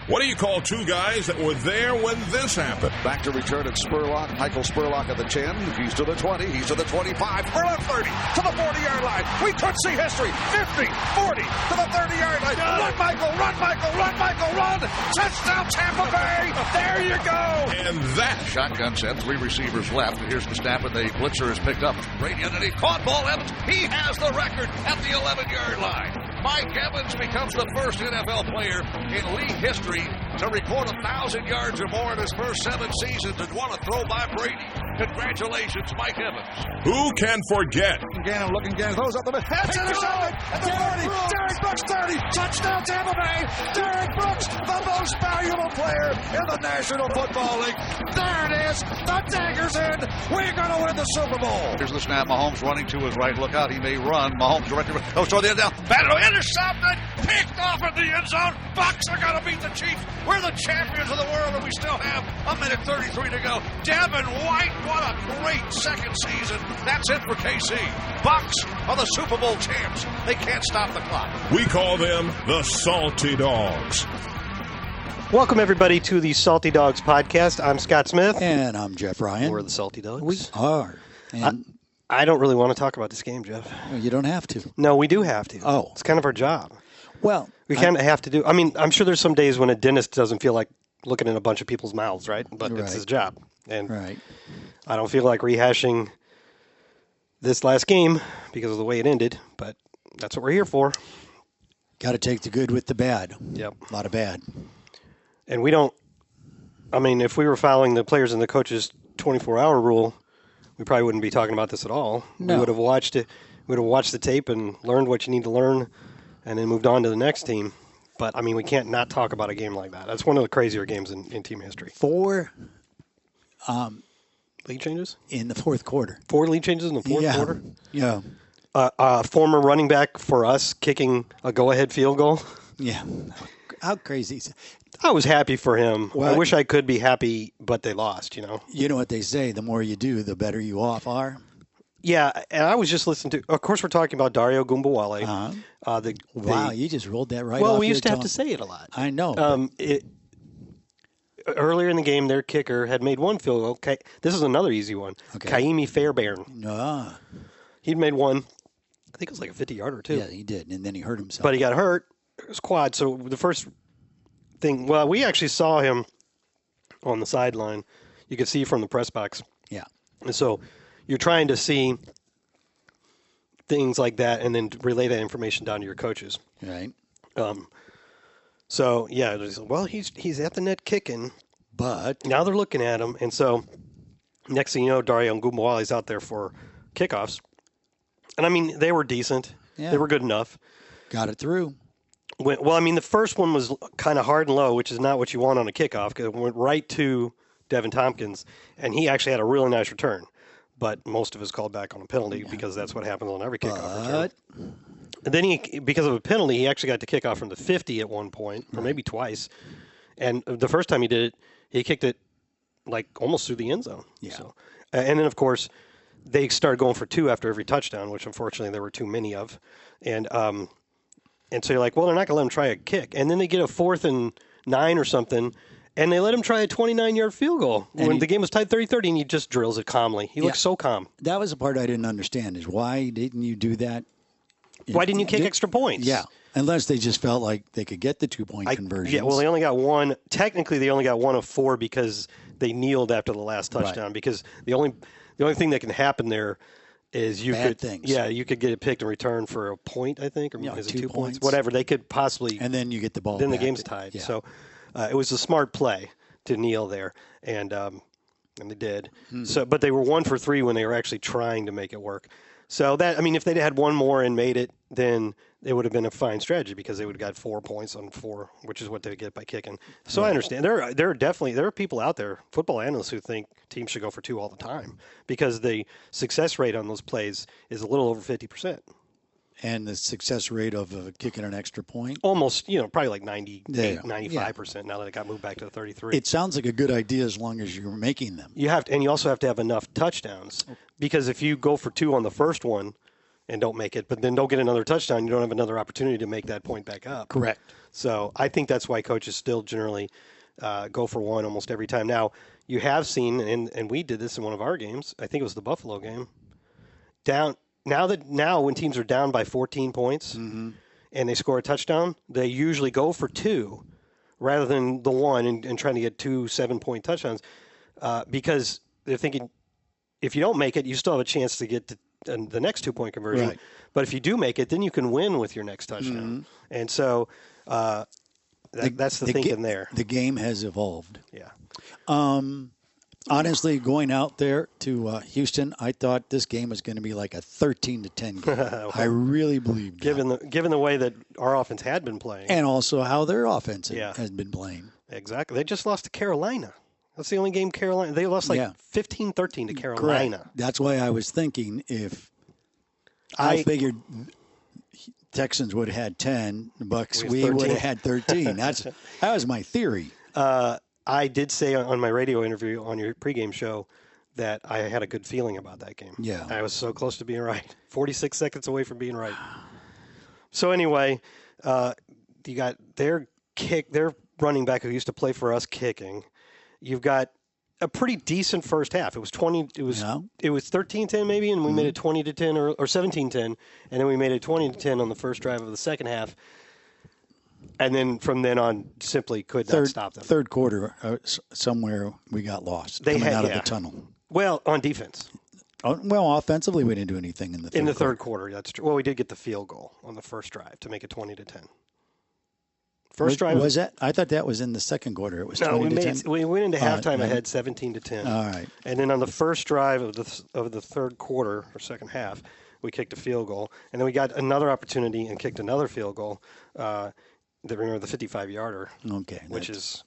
What do you call two guys that were there when this happened? Back to return at Spurlock. Michael Spurlock at the 10. He's to the 20. He's to the 25. For the 30. To the 40-yard line. We could see history. 50, 40, to the 30-yard line. Run, Michael. Run, Michael. Run, Michael. Run. Touchdown, Tampa Bay. There you go. And that. Shotgun set. 3 receivers left. And here's the snap, and the blitzer is picked up. Brady underneath. Caught ball. Evans. He has the record at the 11-yard line. Mike Evans becomes the first NFL player in league history to record 1,000 yards or more in his first 7 seasons and want to throw by Brady. Congratulations, Mike Evans. Who can forget? Gannon looking, Gannon throws up the middle. That's intercepted at the 40. Derek Brooks 30. Touchdown, Tampa Bay. Derek Brooks, the most valuable player in the National Football League. There it is. The dagger's in. We're going to win the Super Bowl. Here's the snap. Mahomes running to his right. Look out. He may run. Mahomes directly. Oh, throw the end down. Battle intercepted. Picked off in the end zone. Bucs are going to beat the Chiefs. We're the champions of the world, and we still have 1:33 to go. Devin White, what a great second season. That's it for KC. Bucs are the Super Bowl champs. They can't stop the clock. We call them the Salty Dogs. Welcome, everybody, to the Salty Dogs podcast. I'm Scott Smith. And I'm Jeff Ryan. We're the Salty Dogs. We are. And I don't really want to talk about this game, Jeff. you don't have to. No, we do have to. Oh. It's kind of our job. Well, We kind of have to do. I mean, I'm sure there's some days when a dentist doesn't feel like looking in a bunch of people's mouths, right? But it's his job. And right. I don't feel like rehashing this last game because of the way it ended, but that's what we're here for. Got to take the good with the bad. Yep. A lot of bad. And we don't, I mean, if we were following the players and the coaches' 24-hour rule, we probably wouldn't be talking about this at all. No. We would have watched it. We would have watched the tape and learned what you need to learn and then moved on to the next team. But, I mean, we can't not talk about a game like that. That's one of the crazier games in team history. 4 lead changes? in the fourth quarter. 4 lead changes in the fourth quarter? Yeah. Former running back for us kicking a go-ahead field goal. Yeah. How crazy is it? I was happy for him. Well, I wish I could be happy, but they lost, you know. You know what they say, the more you do, the better you off are. Yeah, and I was just listening to, of course, we're talking about Dario Gumbawale. Wow, you just rolled that right off Well, we your used to have tongue. to say it a lot. I know. Earlier in the game, their kicker had made one field goal. This is another easy one. Okay. Kaimi Fairbairn. Ah, He'd made one. I think it was like a 50-yarder, too. yeah, he did, and then he hurt himself. But he got hurt. It was quad. So the first thing, well, we actually saw him on the sideline. You could see from the press box. Yeah. And so you're trying to see things like that and then relay that information down to your coaches. Right. So, yeah, well, he's at the net kicking. But Now they're looking at him. And so next thing you know, Dario Gumbawale's out there for kickoffs. And, I mean, they were decent. Yeah. They were good enough. got it through. Well, I mean, the first one was kind of hard and low, which is not what you want on a kickoff, because it went right to Devin Tompkins, and he actually had a really nice return. But most of us called back on a penalty because that's what happens on every kickoff return. And then because of a penalty, he actually got the kickoff from the 50 at one point, or maybe twice. And the first time he did it, he kicked it like almost through the end zone. Yeah. So, and then, of course, they started going for 2 after every touchdown, which unfortunately there were too many of. And so you're like, well, they're not going to let him try a kick. And then they get a 4th and 9 or something, and they let him try a 29-yard field goal when the game was tied 30-30, and he just drills it calmly. He looks so calm. That was the part I didn't understand, is why didn't you do that? Why didn't you kick extra points? Yeah, unless they just felt like they could get the 2-point conversions. Yeah, well, they only got one. Technically, they only got 1 of 4 because they kneeled after the last touchdown. Right. Because the only thing that can happen there is you could get it picked in return for a point, I think, or is it 2 points? Whatever. They could possibly. And then you get the ball. Then back. the game's tied. Yeah. So it was a smart play to kneel there, and they did. So, but they were 1 for 3 when they were actually trying to make it work. So that, I mean, if they'd had one more and made it, then it would have been a fine strategy because they would have got 4 points on 4, which is what they get by kicking. So I understand. There are people out there, football analysts, who think teams should go for 2 all the time because the success rate on those plays is a little over 50%. And the success rate of kicking an extra point? Almost, probably like 95% now that it got moved back to the 33. It sounds like a good idea as long as you're making them. You also have to have enough touchdowns because if you go for 2 on the first one, and don't make it, but then don't get another touchdown, you don't have another opportunity to make that point back up. Correct. So I think that's why coaches still generally go for one almost every time. Now, you have seen, and we did this in one of our games, I think it was the Buffalo game, now when teams are down by 14 points and they score a touchdown, they usually go for two rather than the one and trying to get 2 7-point touchdowns because they're thinking if you don't make it, you still have a chance to get to the next 2-point conversion. Right. But if you do make it, then you can win with your next touchdown. And so that's the thinking there. The game has evolved. Yeah. Honestly, going out there to Houston, I thought this game was going to be like a 13-10 game. I really believed that. Given the way that our offense had been playing. And also how their offense has been playing. Exactly. They just lost to Carolina. That's the only game Carolina. They lost 15-13 to Carolina. Correct. That's why I was thinking if I figured Texans would have had 10, the Bucs we would have had 13. That was my theory. I did say on my radio interview on your pregame show that I had a good feeling about that game. Yeah. I was so close to being right. 46 seconds away from being right. So anyway, you got their running back who used to play for us kicking. You've got a pretty decent first half. It was 13-10 maybe, and we made it 20-10 or 17-10, and then we made it 20-10 on the first drive of the second half. And then from then on, simply could not stop them. Third quarter, somewhere we got lost coming out of the tunnel. Well, on defense. Well, offensively, we didn't do anything in the third quarter. That's true. Well, we did get the field goal on the first drive to make it 20-10. First drive was that? I thought that was in the second quarter. It was 20-10. We went into halftime ahead 17-10. All right. And then on the first drive of the third quarter or second half, we kicked a field goal, and then we got another opportunity and kicked another field goal. Remember the 55-yarder, which is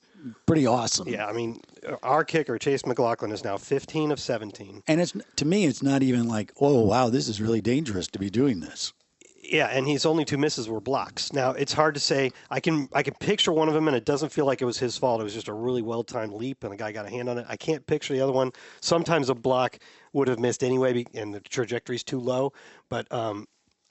pretty awesome. Yeah, I mean, our kicker Chase McLaughlin is now 15 of 17, and to me, it's not even like, oh wow, this is really dangerous to be doing this. Yeah, and his only 2 misses were blocks. Now it's hard to say. I can picture one of them, and it doesn't feel like it was his fault. It was just a really well-timed leap, and the guy got a hand on it. I can't picture the other one. Sometimes a block would have missed anyway, and the trajectory's too low, but.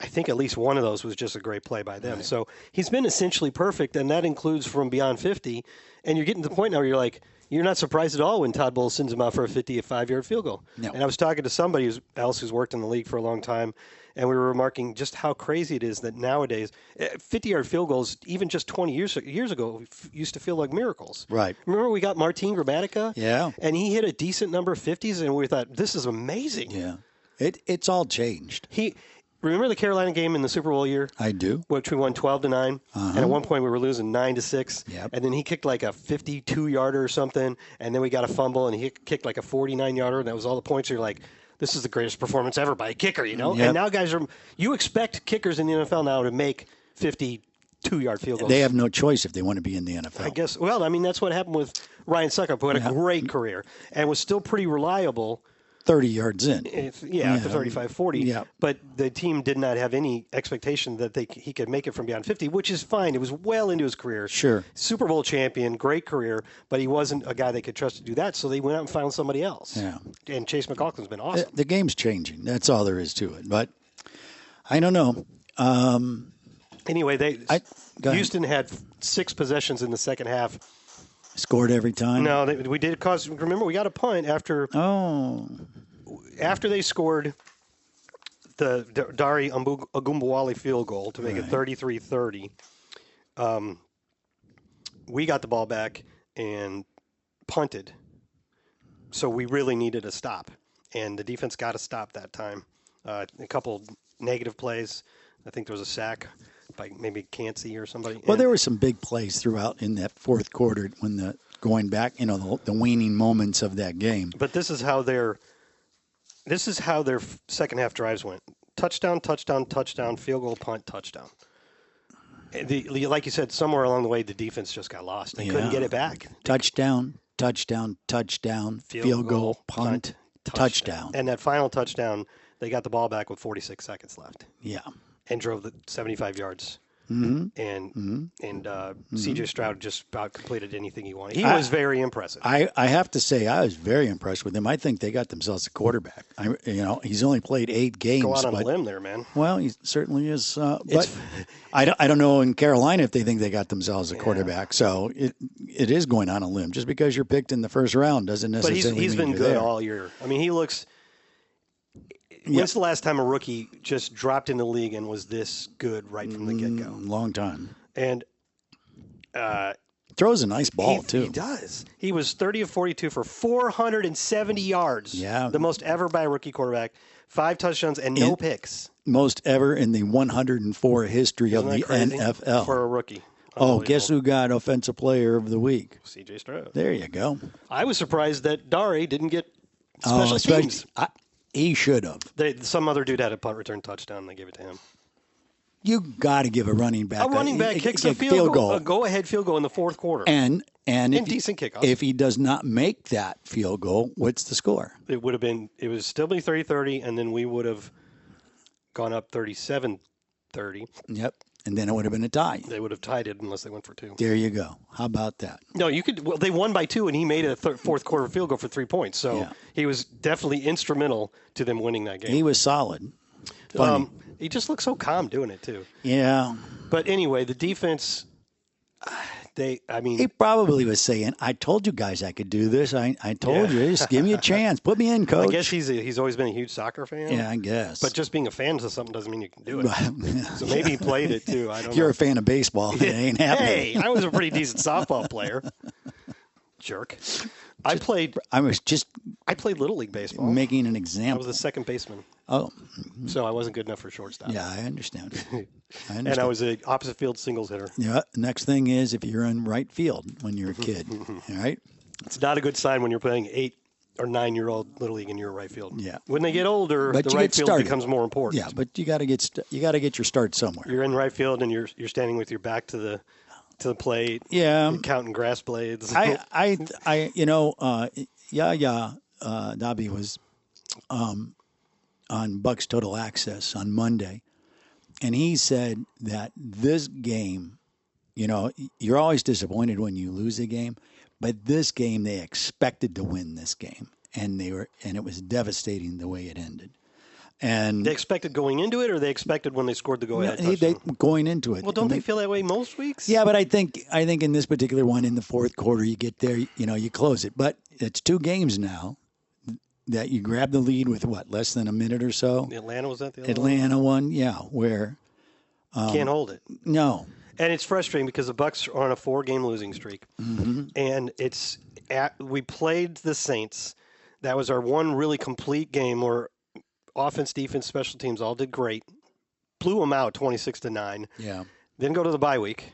I think at least one of those was just a great play by them. Right. So he's been essentially perfect, and that includes from beyond 50. And you're getting to the point now where you're like, you're not surprised at all when Todd Bowles sends him out for a 55-yard field goal. No. And I was talking to somebody else who's worked in the league for a long time, and we were remarking just how crazy it is that nowadays 50-yard field goals, even just 20 years ago, used to feel like miracles. Right. Remember we got Martin Gramatica? Yeah. And he hit a decent number of 50s, and we thought, this is amazing. Yeah. It's all changed. Remember the Carolina game in the Super Bowl year? I do. Which we won 12-9, and at one point we were losing 9-6. Yep. And then he kicked like a 52-yarder or something, and then we got a fumble, and he kicked like a 49-yarder, and that was all the points. You're like, this is the greatest performance ever by a kicker, you know? Yep. And now you expect kickers in the NFL now to make 52-yard field goals. They have no choice if they want to be in the NFL. I guess. Well, I mean, that's what happened with Ryan Suckup, who had a great career and was still pretty reliable. 30 yards in. After 35-40. Yeah. But the team did not have any expectation that he could make it from beyond 50, which is fine. It was well into his career. Sure. Super Bowl champion, great career, but he wasn't a guy they could trust to do that, so they went out and found somebody else. Yeah. And Chase McLaughlin's been awesome. The game's changing. That's all there is to it. But I don't know. Anyway, Houston had 6 possessions in the second half. Scored every time? No, we did cause. Remember, we got a punt after. Oh. After they scored the Dari Agumbawali field goal to make it 33-30, we got the ball back and punted. So we really needed a stop, and the defense got a stop that time. A couple negative plays. I think there was a sack by maybe Cansey or somebody. Well, there were some big plays throughout in that fourth quarter when going back, the waning moments of that game. But this is how their second half drives went: touchdown, touchdown, touchdown, field goal, punt, touchdown. Like you said, somewhere along the way, the defense just got lost. They couldn't get it back. Touchdown, touchdown, touchdown, field goal, punt, touchdown. And that final touchdown, they got the ball back with 46 seconds left. Yeah. And drove the 75 yards and C.J. Stroud just about completed anything he wanted. He was very impressive. I have to say I was very impressed with him. I think they got themselves a quarterback. He's only played 8 games. Go out on a limb there, man. Well, he certainly is. But I don't know in Carolina if they think they got themselves a quarterback. So it is going on a limb. Just because you're picked in the first round doesn't necessarily mean he's been you're good there. all year. I mean, he looks. When's the last time a rookie just dropped in the league and was this good right from the get-go? Long time. And throws a nice ball, too. He does. He was 30 of 42 for 470 yards. Yeah. The most ever by a rookie quarterback. 5 touchdowns and no picks. Most ever in the 104 history of the NFL. For a rookie. Oh, guess who got Offensive Player of the Week? C.J. Stroud. There you go. I was surprised that Dare didn't get special teams. He should have. Some other dude had a punt return touchdown, and they gave it to him. You got to give a running back. A running back kicks a field goal. A go-ahead field goal in the fourth quarter. And decent kickoff. If he does not make that field goal, what's the score? It would still be 30-30, and then we would have gone up 37-30. Yep. And then it would have been a tie. They would have tied it unless they went for 2. There you go. How about that? No, you could. Well, they won by 2, and he made a fourth quarter field goal for 3 points. So he was definitely instrumental to them winning that game. He was solid. Funny. He just looked so calm doing it too. Yeah. But anyway, the defense. He probably was saying, "I told you guys I could do this. I told you, just give me a chance, put me in, coach." I guess he's always been a huge soccer fan. Yeah, I guess. But just being a fan of something doesn't mean you can do it. So maybe he played it too. I don't know. You're a fan of baseball. It ain't happening. Hey, I was a pretty decent softball player. Jerk. I played Little League baseball. Making an I example. was the second baseman. Oh. So I wasn't good enough for shortstop. Yeah, I understand. And I was an opposite field singles hitter. Yeah. Next thing is if you're in right field when you're a kid. All right. It's not a good sign when you're playing 8 or 9-year-old Little League and you're right field. Yeah. When they get older, the right field becomes more important. Yeah, but you got to get your start somewhere. You're in right field and you're standing with your back to the plate. Yeah. You're counting grass blades. Nobby was on Bucs Total Access on Monday, and he said that this game, you're always disappointed when you lose a game, but this game they expected to win this game, and it was devastating the way it ended. And they expected going into it, or they expected when they scored the go-ahead touchdown? Going into it. Well, don't they feel that way most weeks? Yeah, but I think in this particular one, in the fourth quarter, you get there, you close it. But it's 2 games now that you grab the lead with, less than a minute or so? Atlanta was that the other Atlanta one, yeah, where... can't hold it. No. And it's frustrating because the Bucs are on a 4-game losing streak. Mm-hmm. And we played the Saints. That was our one really complete game where offense, defense, special teams all did great. Blew them out 26-9. Yeah. Then go to the bye week.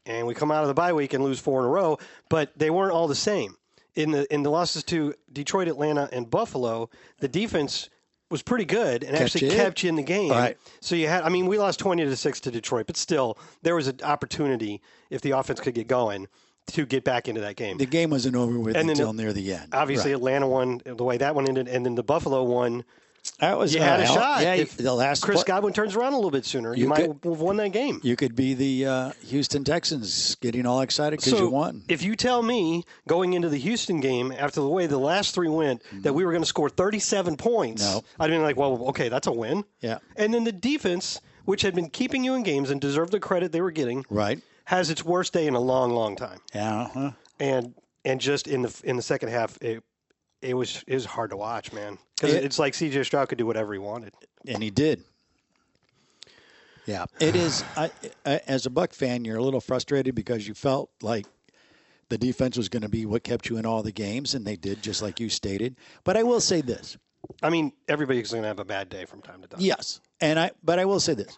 And we come out of the bye week and lose 4 in a row, but they weren't all the same. In the losses to Detroit, Atlanta, and Buffalo, the defense was pretty good and actually kept you in the game. Right. So we lost 20-6 to Detroit, but still there was an opportunity if the offense could get going to get back into that game. The game wasn't over with until near the end. Obviously, right. Atlanta won the way that one ended, and then the Buffalo won. You had a shot. Yeah, if the last Chris Godwin turns around a little bit sooner, you might have won that game. You could be the Houston Texans getting all excited because you won. If you tell me going into the Houston game, after the way the last 3 went, that we were going to score 37 points, I'd been like, well, okay, that's a win. Yeah. And then the defense, which had been keeping you in games and deserved the credit they were getting, right, has its worst day in a long, long time. Yeah. Uh-huh. And just in the second half, it was hard to watch, man. Because it's like C.J. Stroud could do whatever he wanted. And he did. Yeah. It is, as a Buck fan, you're a little frustrated because you felt like the defense was going to be what kept you in all the games, and they did, just like you stated. But I will say this. I mean, everybody's going to have a bad day from time to time. Yes. But I will say this.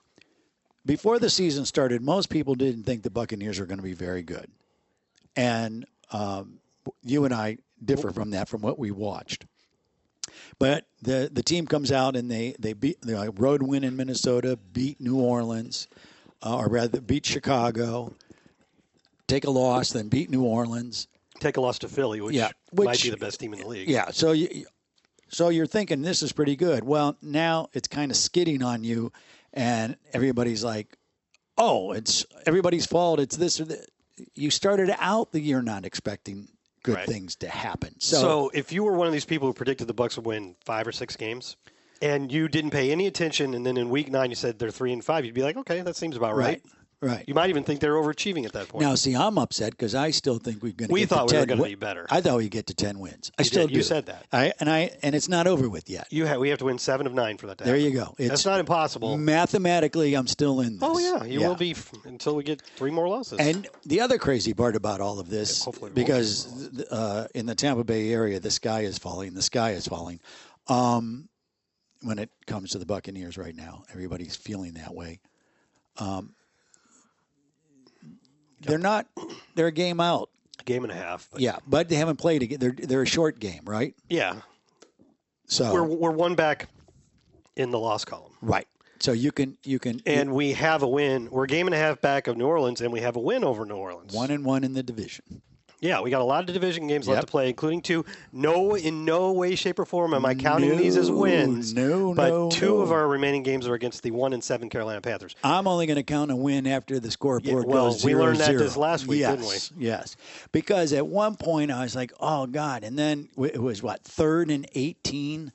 Before the season started, most people didn't think the Buccaneers were going to be very good. And you and I differ from that, from what we watched. But the team comes out and they beat the road win in Minnesota, beat New Orleans, or rather beat Chicago, take a loss, then beat New Orleans. Take a loss to Philly, which might be the best team in the league. Yeah, so you're thinking this is pretty good. Well, now it's kind of skidding on you, and everybody's like, oh, it's everybody's fault. It's this or that. You started out the year not expecting good things to happen. So if you were one of these people who predicted the Bucs would win 5 or 6 games, and you didn't pay any attention, and then in Week 9 you said they're 3-5, you'd be like, okay, that seems about right. Right. You might even think they're overachieving at that point. Now, see, I'm upset because I still think we're going to. We thought we were going to be better. I thought we'd get to 10 wins. I still do. You said that. And it's not over with yet. We have to win 7 of 9 for that to happen. There you go. That's not impossible. Mathematically, I'm still in this. Oh yeah, you will be until we get 3 more losses. And the other crazy part about all of this, because in the Tampa Bay area, the sky is falling. The sky is falling. When it comes to the Buccaneers right now, everybody's feeling that way. They're a game out. A game and a half. But they haven't played again. They're a short game, right? Yeah. So we're one back in the loss column. Right. So you can and we have a win. We're a game and a half back of New Orleans, and we have a win over New Orleans. 1-1 in the division. Yeah, we got a lot of division games left to play, including 2. In no way, shape, or form am I counting these as wins. But 2 of our remaining games are against the 1-7 Carolina Panthers. I'm only going to count a win after the scoreboard goes 0-0. We learned that this last week, didn't we? Yes. Because at one point I was like, oh, God. And then it was, 3rd and 18?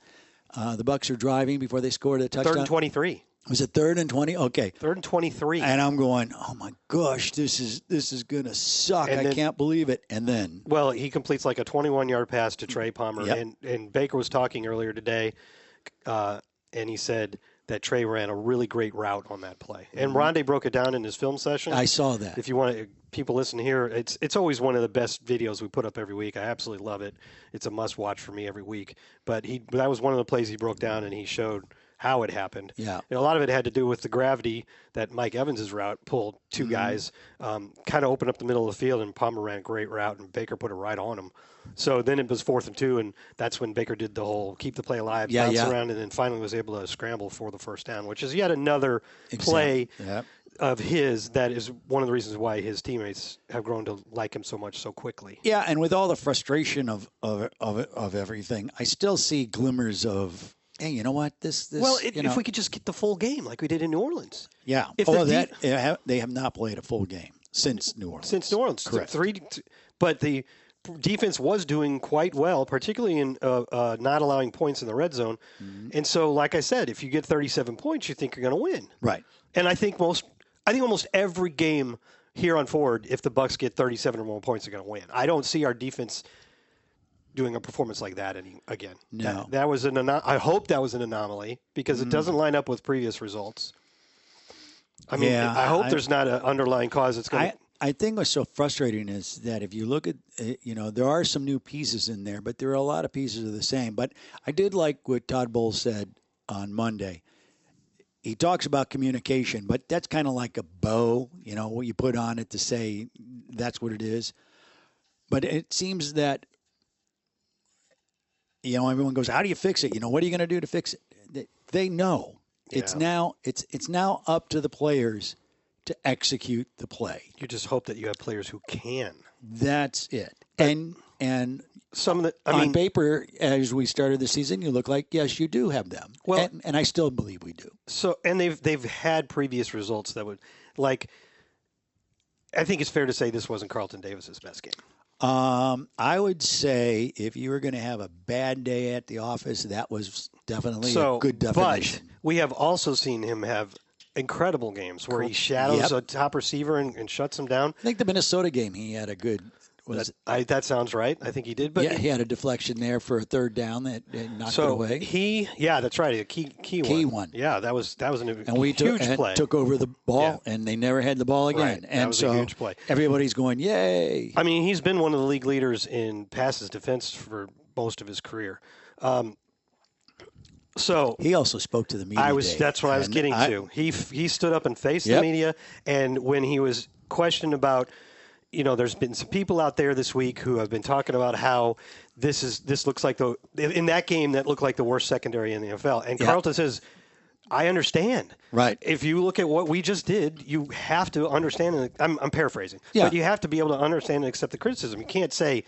The Bucs are driving before they scored a touchdown. 3rd and 23. Was it 3rd and 20? Okay. 3rd and 23. And I'm going, oh, my gosh, this is going to suck. I can't believe it. And then. Well, he completes like a 21-yard pass to Trey Palmer. Yep. And Baker was talking earlier today, and he said that Trey ran a really great route on that play. And Rondé broke it down in his film session. I saw that. If you want to, people listen here, it's always one of the best videos we put up every week. I absolutely love it. It's a must-watch for me every week. But that was one of the plays he broke down, and he showed how it happened. Yeah. A lot of it had to do with the gravity that Mike Evans' route pulled 2 guys, kind of opened up the middle of the field, and Palmer ran a great route, and Baker put it right on him. So then it was 4th and 2, and that's when Baker did the whole keep the play alive, bounce around, and then finally was able to scramble for the first down, which is yet another play of his that is one of the reasons why his teammates have grown to like him so much so quickly. Yeah, and with all the frustration of everything, I still see glimmers of, hey, you know what? If we could just get the full game like we did in New Orleans. Yeah. They have not played a full game since New Orleans. Correct. But the defense was doing quite well, particularly in not allowing points in the red zone. Mm-hmm. And so, like I said, if you get 37 points, you think you're going to win. Right. And I think almost every game here on forward, if the Bucs get 37 or more points, they're going to win. I don't see our defense doing a performance like that again. No. That was I hope that was an anomaly because it doesn't line up with previous results. I mean, I hope there's not an underlying cause that's going to... I think what's so frustrating is that if you look at, there are some new pieces in there, but there are a lot of pieces of the same. But I did like what Todd Bowles said on Monday. He talks about communication, but that's kind of like a bow, what you put on it to say that's what it is. But it seems that, everyone goes, how do you fix it? What are you going to do to fix it? They know. Yeah. It's now up to the players to execute the play. You just hope that you have players who can. That's it. And some of on paper, as we started the season, you look like, yes, you do have them. Well, and I still believe we do. So, and they've had previous results that would, I think it's fair to say this wasn't Carlton Davis's best game. I would say if you were going to have a bad day at the office, that was definitely a good definition. But we have also seen him have incredible games where he shadows a top receiver and shuts him down. I think the Minnesota game he had a good. That sounds right. I think he did. But he had a deflection there for a 3rd down that knocked it away. That's right. A key one. Yeah, that was huge play. Took over the ball, and they never had the ball again. Right. And that was a huge play. Everybody's going, yay. I mean, he's been one of the league leaders in passes defense for most of his career. So he also spoke to the media. That's what I was getting to. He stood up and faced the media, and when he was questioned about, there's been some people out there this week who have been talking about how this looks like in that game that looked like the worst secondary in the NFL, and Carlton says, I understand. Right. If you look at what we just did, you have to understand. And I'm paraphrasing, but you have to be able to understand and accept the criticism. You can't say.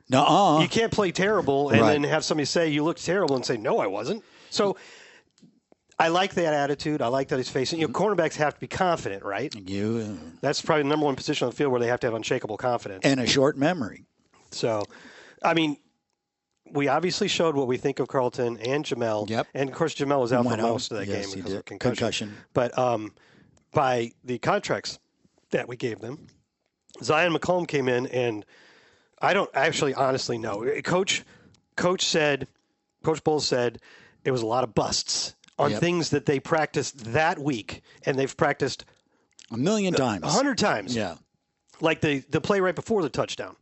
Nuh-uh. You can't play terrible and then have somebody say you looked terrible and say, no, I wasn't. So I like that attitude. I like that he's facing. Cornerbacks have to be confident, right? That's probably the number one position on the field where they have to have unshakable confidence. And a short memory. So, I mean, we obviously showed what we think of Carlton and Jamel. Yep. And, of course, Jamel was out for most of that game because of concussion. But by the contracts that we gave them, Zion McCollum came in, and I don't actually honestly know. Coach Bowles said it was a lot of busts on things that they practiced that week, and they've practiced 1,000,000 times. 100 times. Yeah. Like the play right before the touchdown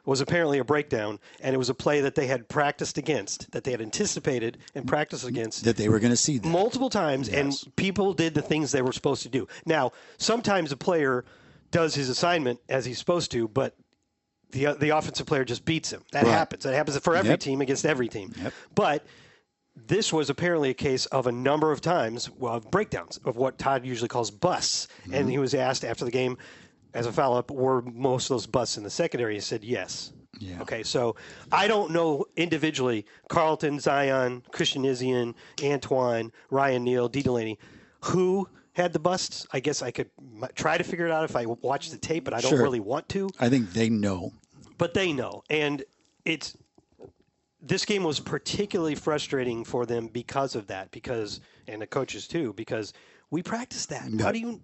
was apparently a breakdown, and it was a play that they had practiced against, that they had anticipated and practiced against. That they were going to see that. Multiple times, and people did the things they were supposed to do. Now, sometimes a player does his assignment as he's supposed to, but the offensive player just beats him. That happens. That happens for every team against every team. Yep. But this was apparently a case of a number of times of breakdowns, of what Todd usually calls busts. Mm-hmm. And he was asked after the game, as a follow-up, were most of those busts in the secondary? He said yes. Yeah. Okay, so I don't know individually, Carlton, Zion, Christian Izzian, Antoine, Ryan Neal, D. Delaney, who had the busts. I guess I could try to figure it out if I watch the tape, but I don't really want to. I think they know. But they know. And this game was particularly frustrating for them because of that, and the coaches too, because we practiced that. No. How do you...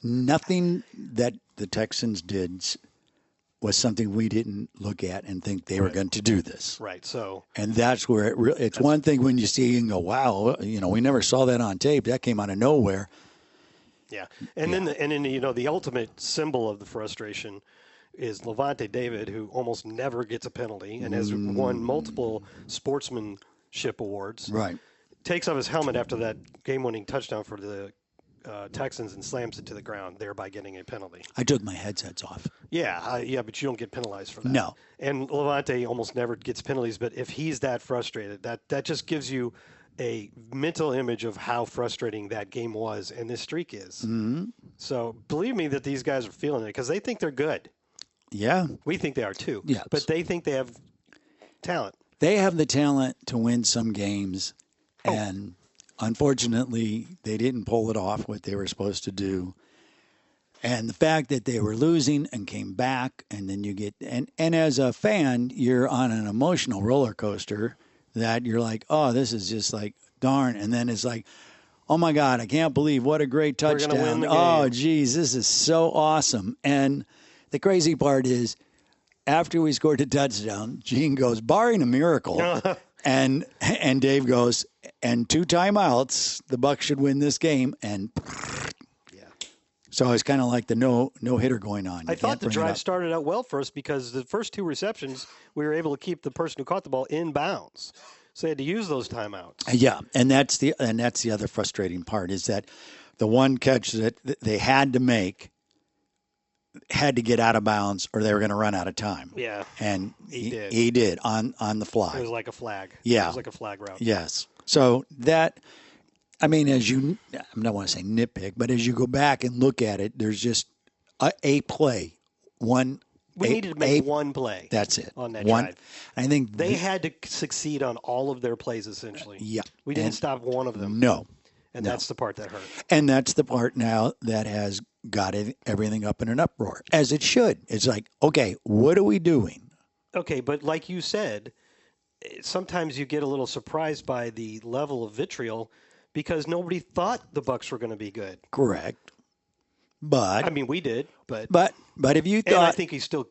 Nothing that the Texans did was something we didn't look at and think they were going to do this. Right. So, and that's where it's one thing when you see and go, wow, we never saw that on tape. That came out of nowhere. Yeah. And then the ultimate symbol of the frustration is Levante David, who almost never gets a penalty and has won multiple sportsmanship awards. Right. Takes off his helmet after that game-winning touchdown for the Texans and slams it to the ground, thereby getting a penalty. I took my headsets off. Yeah, but you don't get penalized for that. No. And Levante almost never gets penalties, but if he's that frustrated, that just gives you a mental image of how frustrating that game was and this streak is. Mm-hmm. So believe me that these guys are feeling it because they think they're good. Yeah. We think they are too. Yes. But they think they have talent. They have the talent to win some games, and unfortunately, they didn't pull it off what they were supposed to do. And the fact that they were losing and came back, and then you get and as a fan, you're on an emotional roller coaster that you're like, oh, this is just like darn, and then it's like, oh my God, I can't believe what a great touchdown! We're gonna win the game. Oh, geez, this is so awesome. And the crazy part is, after we scored a touchdown, Gene goes, barring a miracle. And Dave goes, and 2 timeouts, the Bucs should win this game. And so it's kind of like the no hitter going on. I thought the drive started out well for us because the first 2 receptions, we were able to keep the person who caught the ball in bounds. So they had to use those timeouts. Yeah, and that's the other frustrating part is that the one catch that they had to make had to get out of bounds or they were going to run out of time. Yeah. And he did on the fly. It was like a flag. Yeah. It was like a flag route. Yes. So that, I mean, I don't want to say nitpick, but as you go back and look at it, there's just a play. We needed to make one play. That's it. On that drive. I think they had to succeed on all of their plays, essentially. Yeah. We didn't stop one of them. No. And that's the part that hurt. And that's the part now that has got everything up in an uproar, as it should. It's like, okay, what are we doing? Okay, but like you said, sometimes you get a little surprised by the level of vitriol because nobody thought the Bucs were going to be good. Correct. But I mean, we did, but if you thought, and I think he still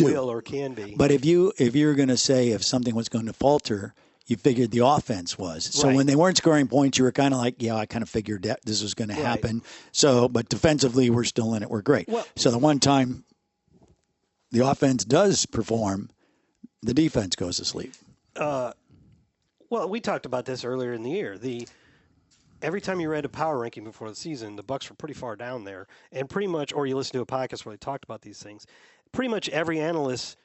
will or can be. But if you're going to say if something was going to falter, you figured the offense was. So when they weren't scoring points, you were kind of like, yeah, I kind of figured that this was going to happen. So, but defensively, we're still in it. We're great. Well, so the one time the offense does perform, the defense goes to sleep. Well, we talked about this earlier in the year. Every time you read a power ranking before the season, the Bucs were pretty far down there. And pretty much, or you listen to a podcast where they talked about these things, pretty much every analyst's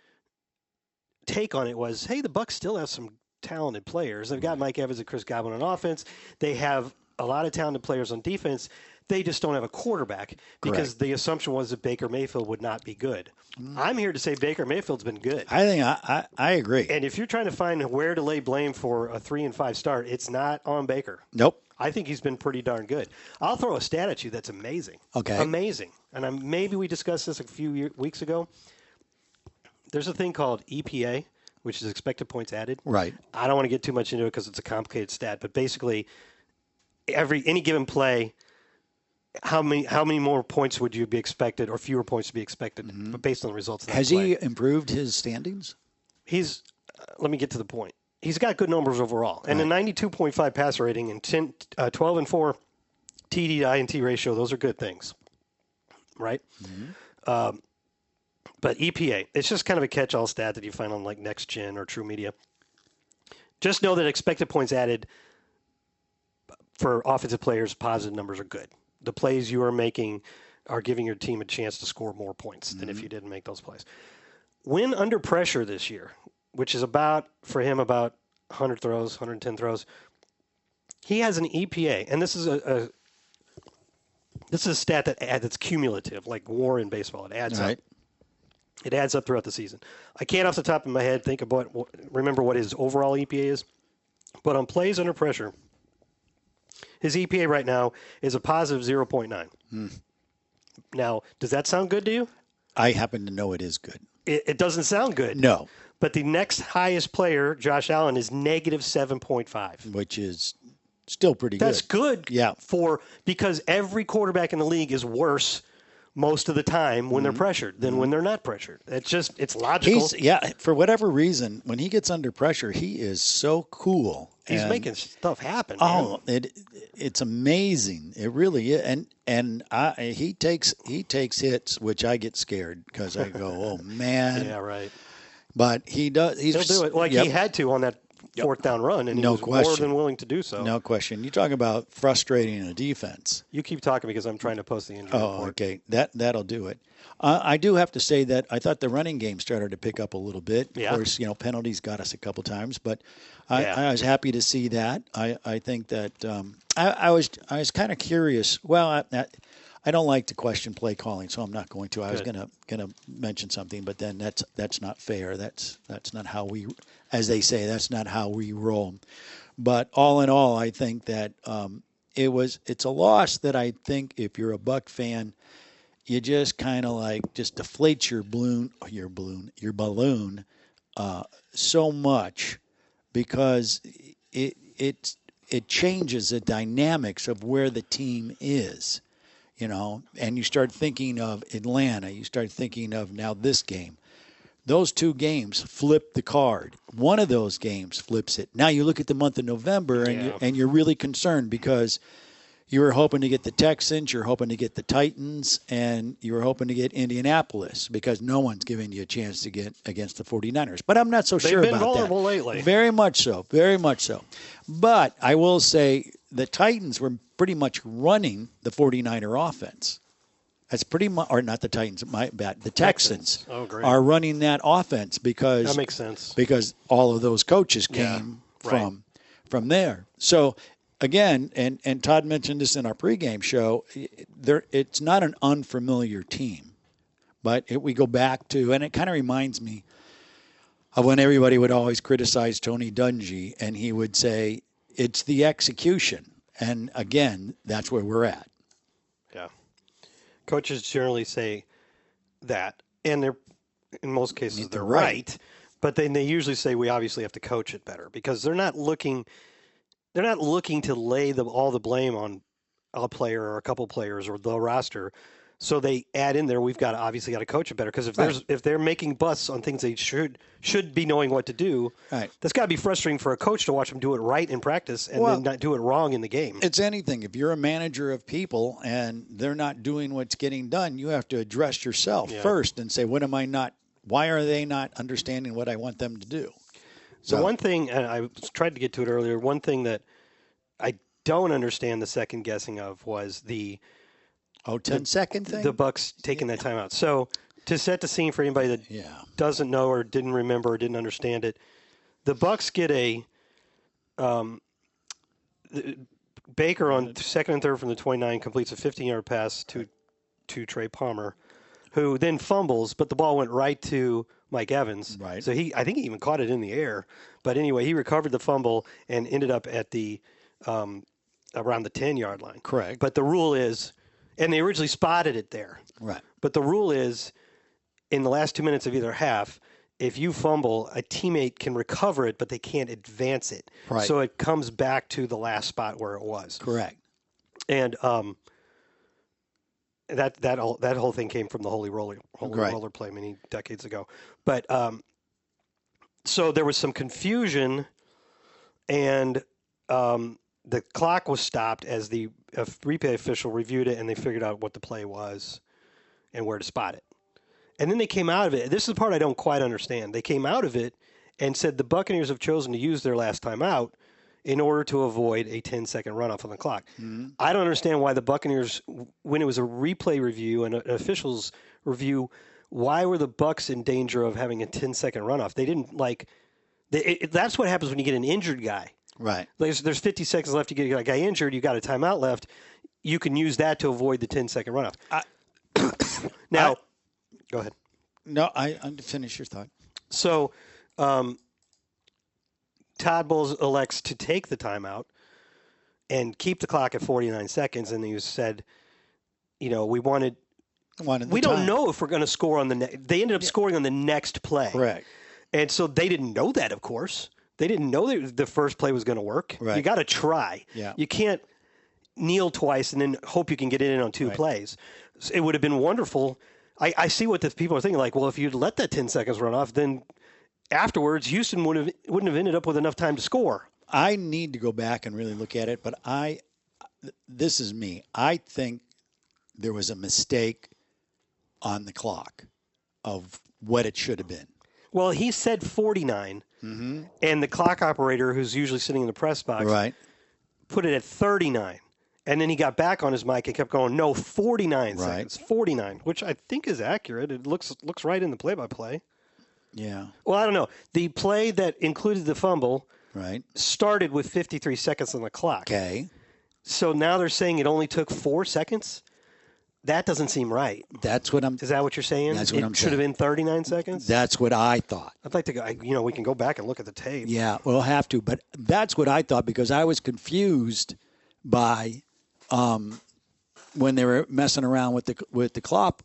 take on it was, hey, the Bucs still have some talented players. They've got Mike Evans and Chris Godwin on offense. They have a lot of talented players on defense. They just don't have a quarterback because the assumption was that Baker Mayfield would not be good. I'm here to say Baker Mayfield's been good. I think I agree. And if you're trying to find where to lay blame for a 3-5 start, it's not on Baker. Nope. I think he's been pretty darn good. I'll throw a stat at you that's amazing. Okay. Amazing. And maybe we discussed this a few weeks ago. There's a thing called EPA, which is expected points added. Right. I don't want to get too much into it because it's a complicated stat, but basically any given play, how many more points would you be expected or fewer points to be expected but based on the results of that Has play? he improved his standings? He's let me get to the point. He's got good numbers overall. And a 92.5 passer rating and 12-4 TD to INT ratio, those are good things. Right? But EPA, it's just kind of a catch-all stat that you find on like Next Gen or True Media. Just know that expected points added for offensive players, positive numbers are good. The plays you are making are giving your team a chance to score more points than if you didn't make those plays. When under pressure this year, which is for him about 100 throws, 110 throws, he has an EPA, and this is a stat that's cumulative, like WAR in baseball. It adds up. It adds up throughout the season. I can't off the top of my head remember what his overall EPA is, but on plays under pressure, his EPA right now is a positive 0.9. Now, does that sound good to you? I happen to know it is good. It doesn't sound good. No. But the next highest player, Josh Allen, is negative 7.5. Which is still pretty good. That's good. Yeah. Because every quarterback in the league is worse most of the time when they're pressured than when they're not pressured. It's logical. For whatever reason, when he gets under pressure, he is so cool. He's making stuff happen. Oh, it's amazing. It really is. And he takes hits, which I get scared because I go, oh man. Yeah, right. But he does. He'll do it like he had to on that fourth down run, and he was more than willing to do so. No question. You talk about frustrating a defense. You keep talking because I'm trying to post the injury report. Okay. That'll do it. I do have to say that I thought the running game started to pick up a little bit. Yeah. Of course, penalties got us a couple times, but I was happy to see that. I think that I was kind of curious. Well, I don't like to question play calling, so I'm not going to. I was gonna mention something, but then that's not fair. That's not how we, as they say, that's not how we roll. But all in all, I think that it's a loss that I think if you're a Buck fan, you just kind of like just deflates your balloon so much because it changes the dynamics of where the team is. And you start thinking of Atlanta. You start thinking of now this game. Those two games flip the card. One of those games flips it. Now you look at the month of November, and you're really concerned because you were hoping to get the Texans, you're hoping to get the Titans, and you were hoping to get Indianapolis because no one's giving you a chance to get against the 49ers. But I'm not so sure about that. They've been vulnerable lately. Very much so. Very much so. But I will say the Titans were pretty much running the 49er offense. That's pretty much, or not the Titans, my bad. The Texans are running that offense because that makes sense. Because all of those coaches came from there. So again, and Todd mentioned this in our pregame show, it's not an unfamiliar team, but we go back to, and it kind of reminds me of when everybody would always criticize Tony Dungy, and he would say it's the execution. And again, that's where we're at. Yeah. Coaches generally say that, and they're in most cases they're right. But then they usually say we obviously have to coach it better because they're not looking to lay all the blame on a player or a couple players or the roster. So they add in there, we've got to coach it better because if they're making busts on things they should be knowing what to do, that's got to be frustrating for a coach to watch them do it right in practice and then not do it wrong in the game. It's anything. If you're a manager of people and they're not doing what's getting done, you have to address yourself first and say, why are they not understanding what I want them to do? So one thing, and I tried to get to it earlier, one thing that I don't understand the second guessing of was the 10-second thing? The Bucs taking that time out. So to set the scene for anybody that doesn't know or didn't remember or didn't understand it, the Bucs get a Baker on second and third from the 29 completes a 15-yard pass to Trey Palmer, who then fumbles, but the ball went right to Mike Evans. Right. So I think he even caught it in the air. But anyway, he recovered the fumble and ended up at the around the 10-yard line. Correct. But the rule is, and they originally spotted it there. Right. But the rule is, in the last 2 minutes of either half, if you fumble, a teammate can recover it, but they can't advance it. Right. So it comes back to the last spot where it was. Correct. And that whole thing came from the holy roller play many decades ago. But so there was some confusion, and the clock was stopped as the replay official reviewed it, and they figured out what the play was and where to spot it. And then they came out of it. This is the part I don't quite understand. They came out of it and said the Buccaneers have chosen to use their last time out in order to avoid a 10-second runoff on the clock. Mm-hmm. I don't understand why the Buccaneers, when it was a replay review and an officials review, why were the Bucs in danger of having a 10-second runoff? They didn't that's what happens when you get an injured guy. Right. There's 50 seconds left to get a guy injured. You got a timeout left. You can use that to avoid the 10-second runoff. Go ahead. No, I finish your thought. So, Todd Bowles elects to take the timeout and keep the clock at 49 seconds, and he said, we don't know if we're going to score on the next. They ended up scoring on the next play. Correct. And so they didn't know that, of course. They didn't know that the first play was going to work. Right. You got to try. Yeah. You can't kneel twice and then hope you can get it in on two plays. It would have been wonderful. I see what the people are thinking. Like, well, if you'd let that 10 seconds run off, then afterwards Houston wouldn't have ended up with enough time to score. I need to go back and really look at it, but this is me. I think there was a mistake on the clock of what it should have been. Well, he said 49, and the clock operator, who's usually sitting in the press box, put it at 39. And then he got back on his mic and kept going, no, 49 seconds, 49, which I think is accurate. It looks right in the play-by-play. Yeah. Well, I don't know. The play that included the fumble started with 53 seconds on the clock. Okay. So now they're saying it only took 4 seconds? That doesn't seem right. That's what I'm. Is that what you're saying? That's what I'm saying. It should have been 39 seconds? That's what I thought. I'd like to go, we can go back and look at the tape. Yeah, we'll have to. But that's what I thought because I was confused by when they were messing around with the clock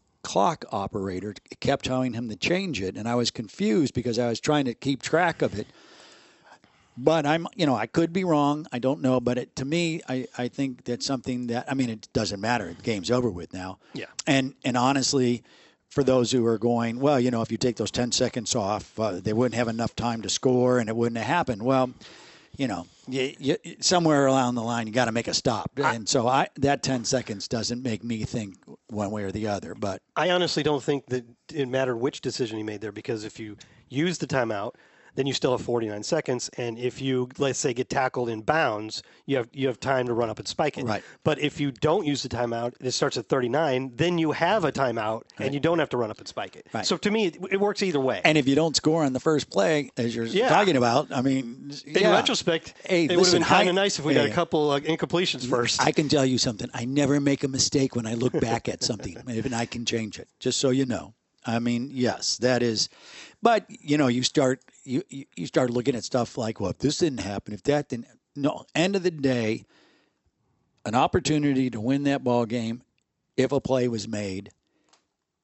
operator. It kept telling him to change it, and I was confused because I was trying to keep track of it. But I could be wrong. I don't know. But to me, I think that's something that, it doesn't matter. The game's over with now. Yeah. And honestly, for those who are going, well, if you take those 10 seconds off, they wouldn't have enough time to score and it wouldn't have happened. Well, you somewhere along the line, you got to make a stop. And so that 10 seconds doesn't make me think one way or the other. But I honestly don't think that it mattered which decision he made there, because if you use the timeout, then you still have 49 seconds. And if you, let's say, get tackled in bounds, you have time to run up and spike it. Right. But if you don't use the timeout, it starts at 39, then you have a timeout, and you don't have to run up and spike it. Right. So to me, it works either way. And if you don't score on the first play, as you're talking about, in retrospect, it would have been kind of nice if we got a couple incompletions first. I can tell you something. I never make a mistake when I look back at something, and I can change it, just so you know. Yes, that is. But, you start looking at stuff like, well, if this didn't happen, if that didn't. No, end of the day, an opportunity to win that ball game if a play was made.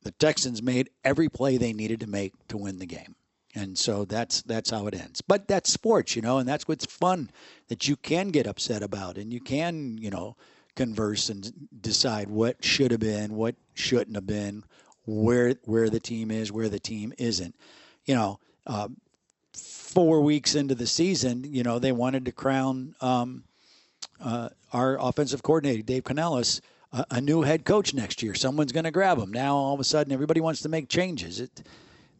The Texans made every play they needed to make to win the game. And so that's how it ends. But that's sports, and that's what's fun, that you can get upset about and you can, converse and decide what should have been, what shouldn't have been, where the team is, where the team isn't. 4 weeks into the season, they wanted to crown our offensive coordinator, Dave Canellis, a new head coach next year. Someone's going to grab him. Now, all of a sudden, everybody wants to make changes.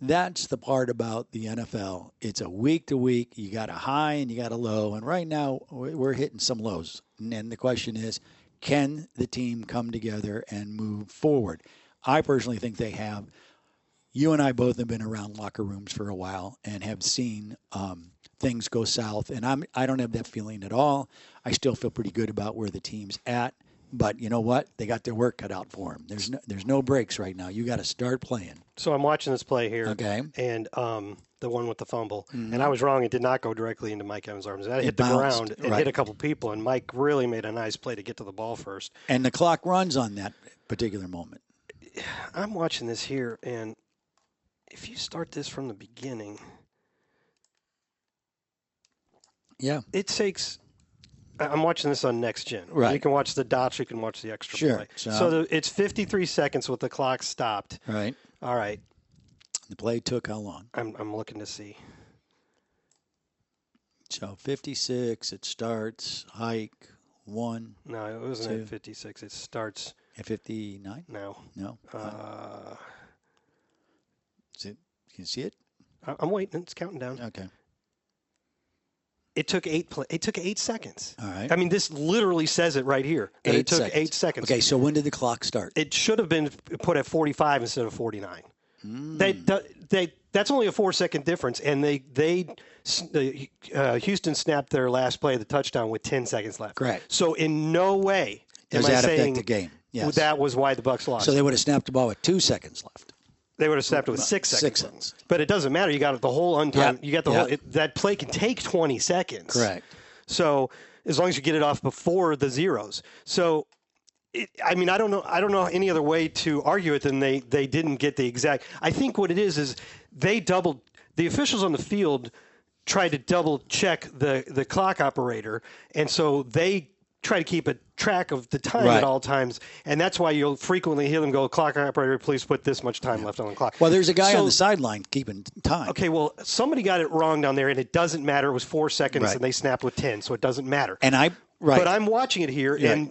That's the part about the NFL. It's a week to week. You got a high and you got a low. And right now, we're hitting some lows. And the question is, can the team come together and move forward? I personally think they have. You and I both have been around locker rooms for a while and have seen things go south. And I don't have that feeling at all. I still feel pretty good about where the team's at. But you know what? They got their work cut out for them. There's no breaks right now. You got to start playing. So I'm watching this play here. Okay. And the one with the fumble. And I was wrong. It did not go directly into Mike Evans' arms. That hit the ground. It hit a couple people, and Mike really made a nice play to get to the ball first. And the clock runs on that particular moment. I'm watching this here, and if you start this from the beginning, it takes. I'm watching this on Next Gen. Right. You can watch the dots. You can watch the extra play. So it's 53 seconds with the clock stopped. Right. All right. The play took how long? I'm looking to see. So 56. It starts. Hike 1. No, it wasn't at 56. It starts at 59. No. Is it? Can you see it? I'm waiting. It's counting down. Okay. It took 8 seconds. All right. I mean, this literally says it right here. It took 8 seconds. Okay, so when did the clock start? It should have been put at 45 instead of 49. That's only a 4-second difference, and Houston snapped their last play of the touchdown with 10 seconds left. Correct. So in no way does am I that saying affect the game. Yes. That was why the Bucs lost. So they would have snapped the ball with 2 seconds left. They would have snapped it with 6 seconds. 6 seconds. But it doesn't matter. You got the whole untime. Yep. You got the whole. That play can take 20 seconds. Correct. So as long as you get it off before the zeros. So, I don't know any other way to argue it than they didn't get the exact. I think what it is they doubled the officials on the field tried to double check the clock operator, and so they try to keep a track of the time at all times, and that's why you'll frequently hear them go, "Clock operator, please put this much time left on the clock." Well, there's a guy on the sideline keeping time. Okay, well, somebody got it wrong down there, and it doesn't matter. It was 4 seconds, and they snapped with 10, so it doesn't matter. But I'm watching it here, and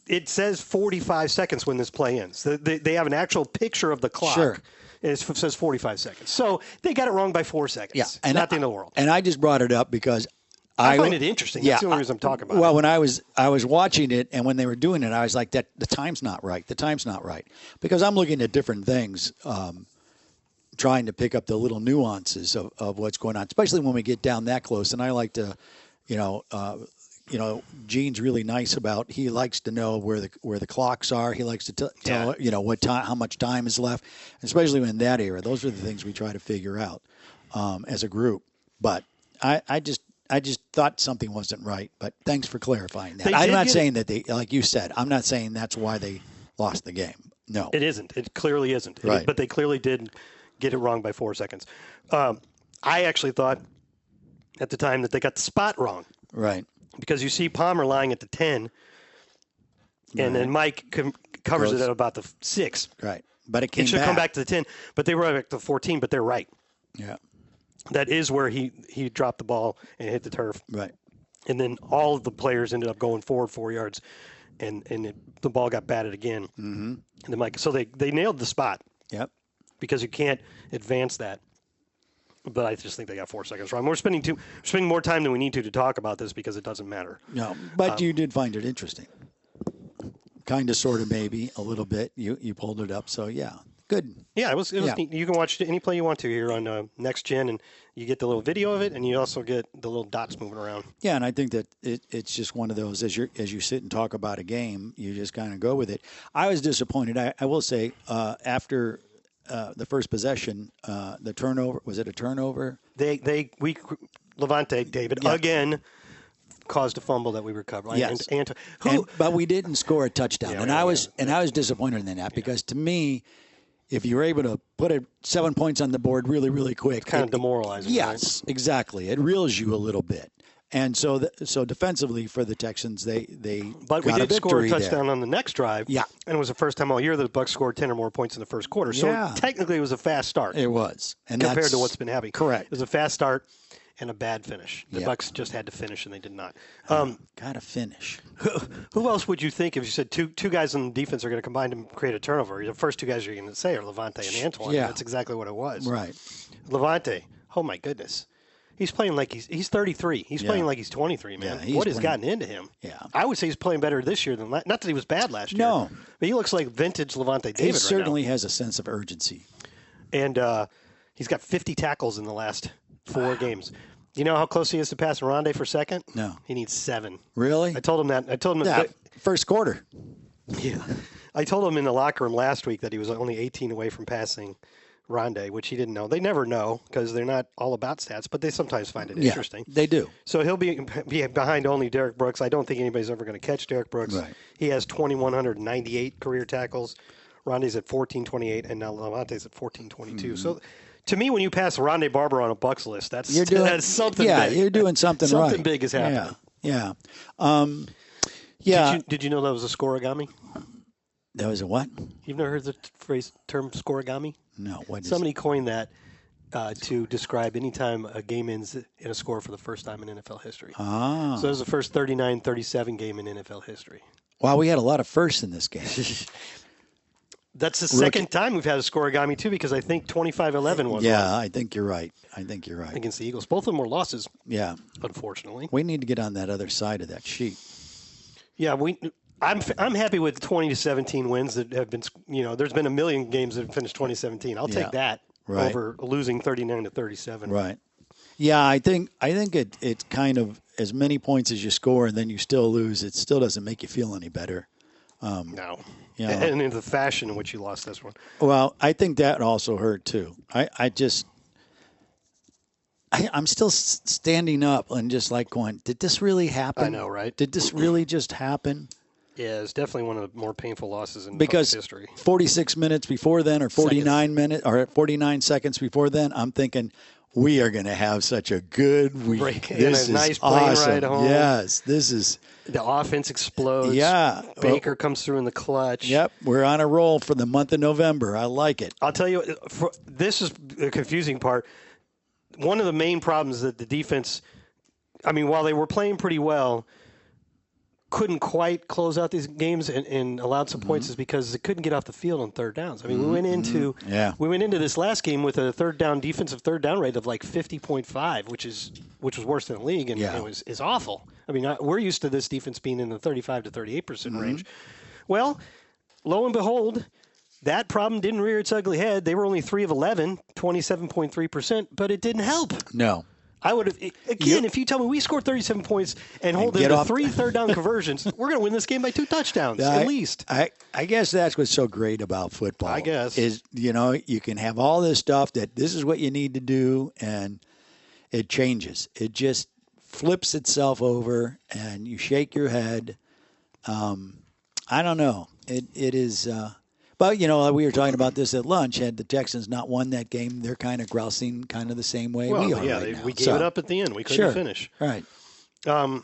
it says 45 seconds when this play ends. They have an actual picture of the clock. Sure. It says 45 seconds. So they got it wrong by 4 seconds. Yeah, and not the end of the world. And I just brought it up because I find it interesting. That's the only reason I'm talking about it. Well, when I was watching it, and when they were doing it, I was like, "That the time's not right. The time's not right," because I'm looking at different things, trying to pick up the little nuances of what's going on, especially when we get down that close. And I like to, Gene's really nice about. He likes to know where the clocks are. He likes to tell what time, how much time is left, especially in that era. Those are the things we try to figure out as a group. But I just thought something wasn't right. But thanks for clarifying that. I'm not saying that they, like you said, I'm not saying that's why they lost the game. No, it isn't. It clearly isn't. Right. But they clearly did get it wrong by 4 seconds. I actually thought at the time that they got the spot wrong. Right. Because you see Palmer lying at the 10, and then Mike covers it at about the 6. Right. But it should come back to the 10, but they were back to 14, but they're right. Yeah. That is where he dropped the ball and hit the turf. Right. And then all of the players ended up going forward 4 yards, and the ball got batted again. Mm-hmm. And then so they nailed the spot. Yep. Because you can't advance that. But I just think they got 4 seconds wrong. We're spending more time than we need to talk about this because it doesn't matter. No, but you did find it interesting. Kind of, sort of, maybe a little bit. You pulled it up, so yeah, good. Yeah, it was neat. You can watch any play you want to here on Next Gen, and you get the little video of it, and you also get the little dots moving around. Yeah, and I think that it's just one of those as you sit and talk about a game, you just kind of go with it. I was disappointed. I will say after. The first possession, the turnover, was it a turnover? Levante, David, again, caused a fumble that we recovered. Yes. But we didn't score a touchdown. And I was disappointed in that because to me, if you're able to put 7 points on the board really, really quick. Kind of demoralizing. Yes, right? Exactly. It reels you a little bit. And so defensively for the Texans, they but got we did score a touchdown there. on the next drive. Yeah. And it was the first time all year that the Bucs scored 10 or more points in the first quarter. So technically it was a fast start. It was. And compared to what's been happening. Correct. It was a fast start and a bad finish. The Bucs just had to finish, and they did not. Got to finish. Who else would you think if you said two guys on defense are going to combine to create a turnover? The first 2 guys you're going to say are Levante and Antoine. Yeah. That's exactly what it was. Right. Levante, oh my goodness. He's playing like he's 33. He's playing like he's 23, man. Yeah, what has gotten into him? Yeah. I would say he's playing better this year than not that he was bad last year. No. But he looks like vintage Levante David He right certainly now. has a sense of urgency. And he's got 50 tackles in the last 4 games. You know how close he is to passing Rondé for second? No. He needs 7. Really? I told him that. First quarter. Yeah. I told him in the locker room last week that he was only 18 away from passing Rondé, which he didn't know. They never know because they're not all about stats, but they sometimes find it interesting. They do. So he'll be behind only Derek Brooks. I don't think anybody's ever going to catch Derek Brooks. Right. He has 2,198 career tackles. Rondé's at 1,428, and now Lamonte's at 1,422. So to me, when you pass Rondé Barber on a Bucs list, that's something big. You're doing something right. Something big is happening. Yeah. Did you know that was a scoregami? That was a what? You've never heard the term scoregami? No. What is Somebody coined that to describe any time a game ends in a score for the first time in NFL history. Ah. So it was the first 39-37 game in NFL history. Wow, we had a lot of firsts in this game. That's the second time we've had a scoregami, too, because I think 25-11 was one. I think you're right. Against the Eagles. Both of them were losses. Yeah. Unfortunately. We need to get on that other side of that sheet. Yeah, I'm happy with 20-17 wins that have been, there's been a million games that have finished 20-17. I'll take that over losing 39-37. Right. Yeah, I think it's kind of as many points as you score and then you still lose. It still doesn't make you feel any better. No. You know, and in the fashion in which you lost this one. Well, I think that also hurt too. I'm still standing up and just like going, did this really happen? I know, right? Did this really just happen? Yeah, it's definitely one of the more painful losses in Bucs history. 46 minutes before then, or 49 seconds before then, I'm thinking we are going to have such a good week. Break. This and a nice is plane awesome. ride home. Yes, this is. The offense explodes. Yeah, Baker comes through in the clutch. Yep, we're on a roll for the month of November. I like it. I'll tell you, this is the confusing part. One of the main problems that the defense, while they were playing pretty well, couldn't quite close out these games and allowed some points is because they couldn't get off the field on third downs. We went into this last game with a defensive third down rate of like 50.5, which was worse than the league, and it is awful. We're used to this defense being in the 35 to 38% range. Well, lo and behold, that problem didn't rear its ugly head. They were only 3 of 11, 27.3%, but it didn't help. No. I would have, if you tell me we scored 37 points and hold them to 3 third down conversions, we're going to win this game by 2 touchdowns, at least. I guess that's what's so great about football. I guess. Is, you can have all this stuff that this is what you need to do, and it changes. It just flips itself over, and you shake your head. I don't know. It is... But, we were talking about this at lunch. Had the Texans not won that game, they're kind of grousing kind of the same way we are right now. We gave it up at the end. We couldn't finish. Right. I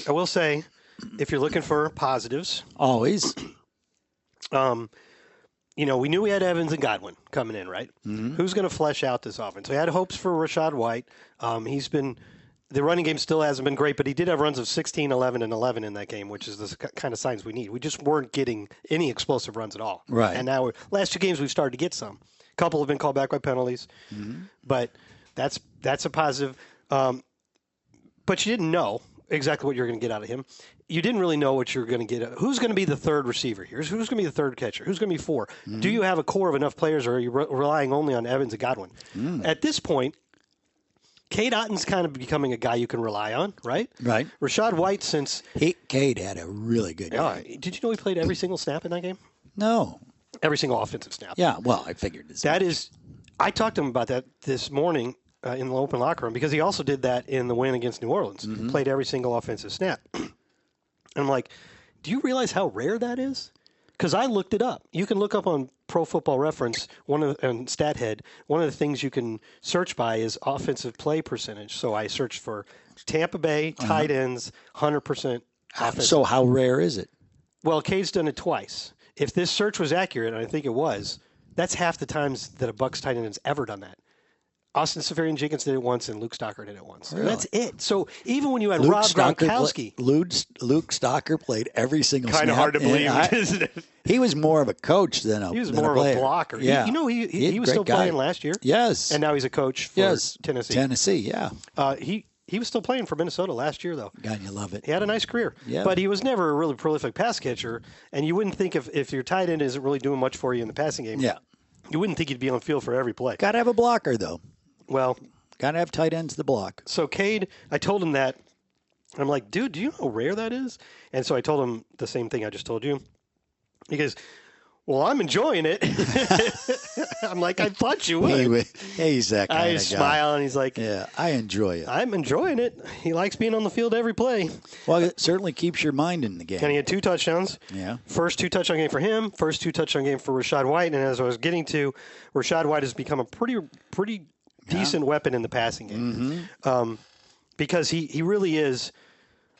will say, if you're looking for positives. Always. We knew we had Evans and Godwin coming in, right? Mm-hmm. Who's going to flesh out this offense? We had hopes for Rachaad White. The running game still hasn't been great, but he did have runs of 16, 11, and 11 in that game, which is the kind of signs we need. We just weren't getting any explosive runs at all. Right. And now, last 2 games, we've started to get some. A couple have been called back by penalties, but that's a positive. But you didn't know exactly what you were going to get out of him. You didn't really know what you were going to get. Who's going to be the third receiver here? Who's going to be the third catcher? Who's going to be 4? Mm-hmm. Do you have a core of enough players, or are you relying only on Evans and Godwin? At this point, Cade Otton's kind of becoming a guy you can rely on, right? Right. Rachaad White, Cade had a really good game. Did you know he played every single snap in that game? No. Every single offensive snap. Yeah, well, I figured this. I talked to him about that this morning in the open locker room because he also did that in the win against New Orleans. Played every single offensive snap. And I'm like, do you realize how rare that is? Because I looked it up. You can look up on Pro Football Reference and StatHead. One of the things you can search by is offensive play percentage. So I searched for Tampa Bay tight ends, 100% offensive. So how rare is it? Well, Cade's done it twice. If this search was accurate, and I think it was, that's half the times that a Bucs tight end has ever done that. Austin Seferian-Jenkins did it once, and Luke Stocker did it once. Really? And that's it. So even when you had Rob Gronkowski. Luke Stocker played every single snap. Kind of hard to believe, isn't it? He was more of a coach than a player. He was more of a blocker. Yeah. He was still playing last year. Yes. And now he's a coach for Tennessee. Tennessee, yeah. He was still playing for Minnesota last year, though. God, you love it. He had a nice career. Yeah. But he was never a really prolific pass catcher, and you wouldn't think if your tight end isn't really doing much for you in the passing game, you wouldn't think he'd be on the field for every play. Got to have a blocker, though. Well, got to have tight ends to block. So Cade, I told him that. I'm like, dude, do you know how rare that is? And so I told him the same thing I just told you. He goes, well, I'm enjoying it. I'm like, I thought you would. He's that kind of guy. I smile, and he's like, yeah, I enjoy it. I'm enjoying it. He likes being on the field every play. Well, it certainly keeps your mind in the game. And he had 2 touchdowns. Yeah. First 2 touchdown game for him. First 2 touchdown game for Rachaad White. And as I was getting to, Rachaad White has become a pretty decent weapon in the passing game. Because he really is.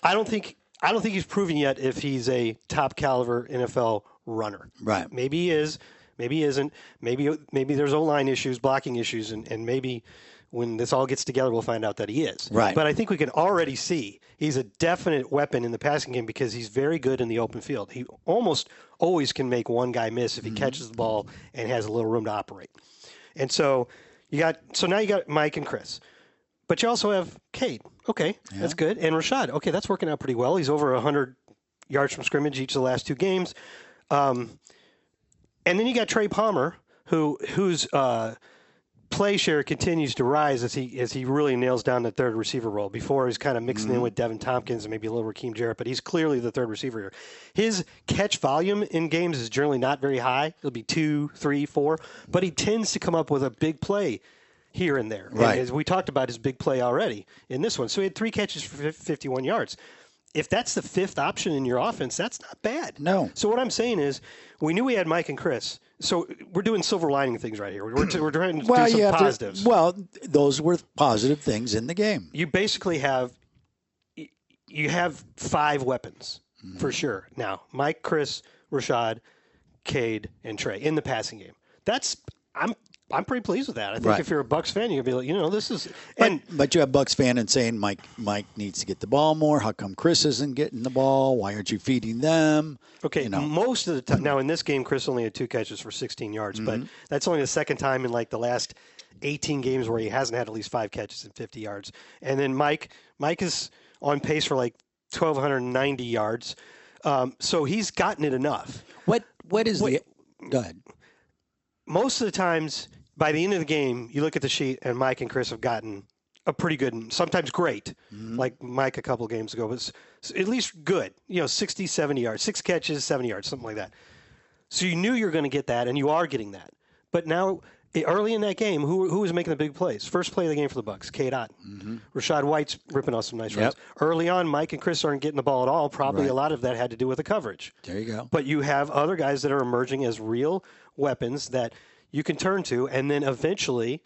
I don't think he's proven yet if he's a top caliber NFL runner. Right. Maybe he is. Maybe he isn't. Maybe there's O-line issues, blocking issues, and maybe when this all gets together, we'll find out that he is. Right. But I think we can already see he's a definite weapon in the passing game because he's very good in the open field. He almost always can make one guy miss if he catches the ball and has a little room to operate. And so now you got Mike and Chris. But you also have Cade. Okay, that's good. And Rachaad. Okay, that's working out pretty well. He's over 100 yards from scrimmage each of the last 2 games. And then you got Trey Palmer, whose play share continues to rise as he really nails down the third receiver role. Before he's kind of mixing in with Devin Tompkins and maybe a little Rakeem Jarrett, but he's clearly the third receiver here. His catch volume in games is generally not very high. It'll be 2, 3, 4, but he tends to come up with a big play here and there. Right. And as we talked about his big play already in this one. So he had 3 catches for 51 yards. If that's the 5th option in your offense, that's not bad. No. So what I'm saying is we knew we had Mike and Chris. So we're doing silver lining things right here. We're trying to do some positives. Those were positive things in the game. You basically have 5 weapons for sure. Now, Mike, Chris, Rachaad, Cade, and Trey in the passing game. I'm pretty pleased with that. I think if you're a Bucs fan, you'll be like, this is. But you have Bucs fan and saying Mike needs to get the ball more. How come Chris isn't getting the ball? Why aren't you feeding them? Okay, most of the time. Now in this game, Chris only had 2 catches for 16 yards, but that's only the second time in like the last 18 games where he hasn't had at least 5 catches and 50 yards. And then Mike is on pace for like 1,290 yards. So he's gotten it enough. What is the? Go ahead. Most of the times, by the end of the game, you look at the sheet, and Mike and Chris have gotten a pretty good, sometimes great, like Mike a couple games ago, but at least good, 60, 70 yards, 6 catches, 70 yards, something like that. So you knew you were going to get that, and you are getting that. But now, early in that game, who was making the big plays? First play of the game for the Bucs, Cade Otton. Rachaad White's ripping off some nice runs. Early on, Mike and Chris aren't getting the ball at all. Probably a lot of that had to do with the coverage. There you go. But you have other guys that are emerging as real weapons that you can turn to, and then eventually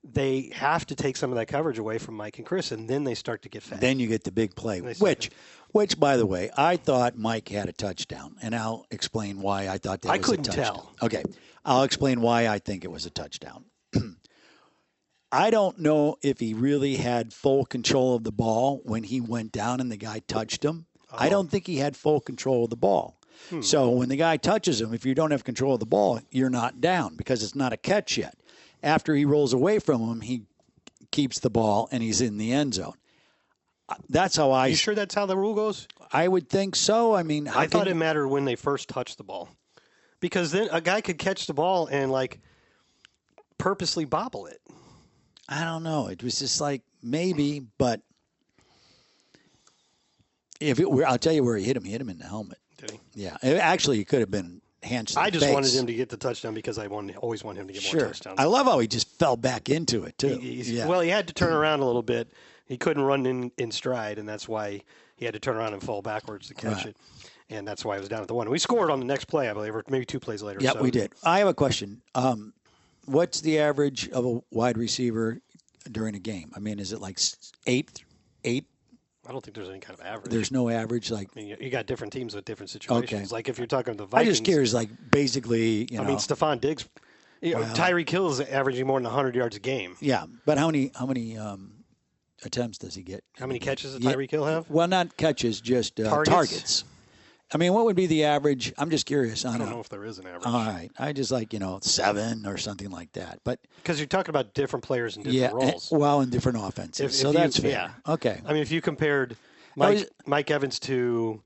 they have to take some of that coverage away from Mike and Chris, and then they start to get fast. Then you get the big play, which, by the way, I thought Mike had a touchdown, and I'll explain why I thought that was a touchdown. I couldn't tell. Okay, I'll explain why I think it was a touchdown. I don't know if he really had full control of the ball when he went down and the guy touched him. I don't think he had full control of the ball. So when the guy touches him, if you don't have control of the ball, you're not down because it's not a catch yet. After he rolls away from him, he keeps the ball and he's in the end zone. That's how I. You sure that's how the rule goes? I would think so. I mean, I thought it mattered when they first touched the ball, because then a guy could catch the ball and like purposely bobble it. I don't know. It was just like maybe, but if it were, I'll tell you where he hit him. He hit him in the helmet. Did he? Yeah. Actually, it could have been hands to the I just face. wanted him to get the touchdown because I always want him to get more touchdowns. I love how he just fell back into it, too. Well, he had to turn around a little bit. He couldn't run in stride, and that's why he had to turn around and fall backwards to catch it. And that's why it was down at the 1. We scored on the next play, I believe, or maybe 2 plays later. Yeah, we did. I have a question. What's the average of a wide receiver during a game? I mean, is it like 8? I don't think there's any kind of average. There's no average, like. I mean, you got different teams with different situations. Okay. Like if you're talking the Vikings. I just curious, like basically, I mean, Stephon Diggs, Tyreek Hill is averaging more than 100 yards a game. Yeah, but how many attempts does he get? How many catches does Tyreek Hill have? Well, not catches, just targets. I mean, what would be the average? I'm just curious. I don't know if there is an average. All right. I just 7 or something like that. But because you're talking about different players in different roles. In different offenses. That's fair. Yeah. Okay. I mean, if you compared Mike Evans to,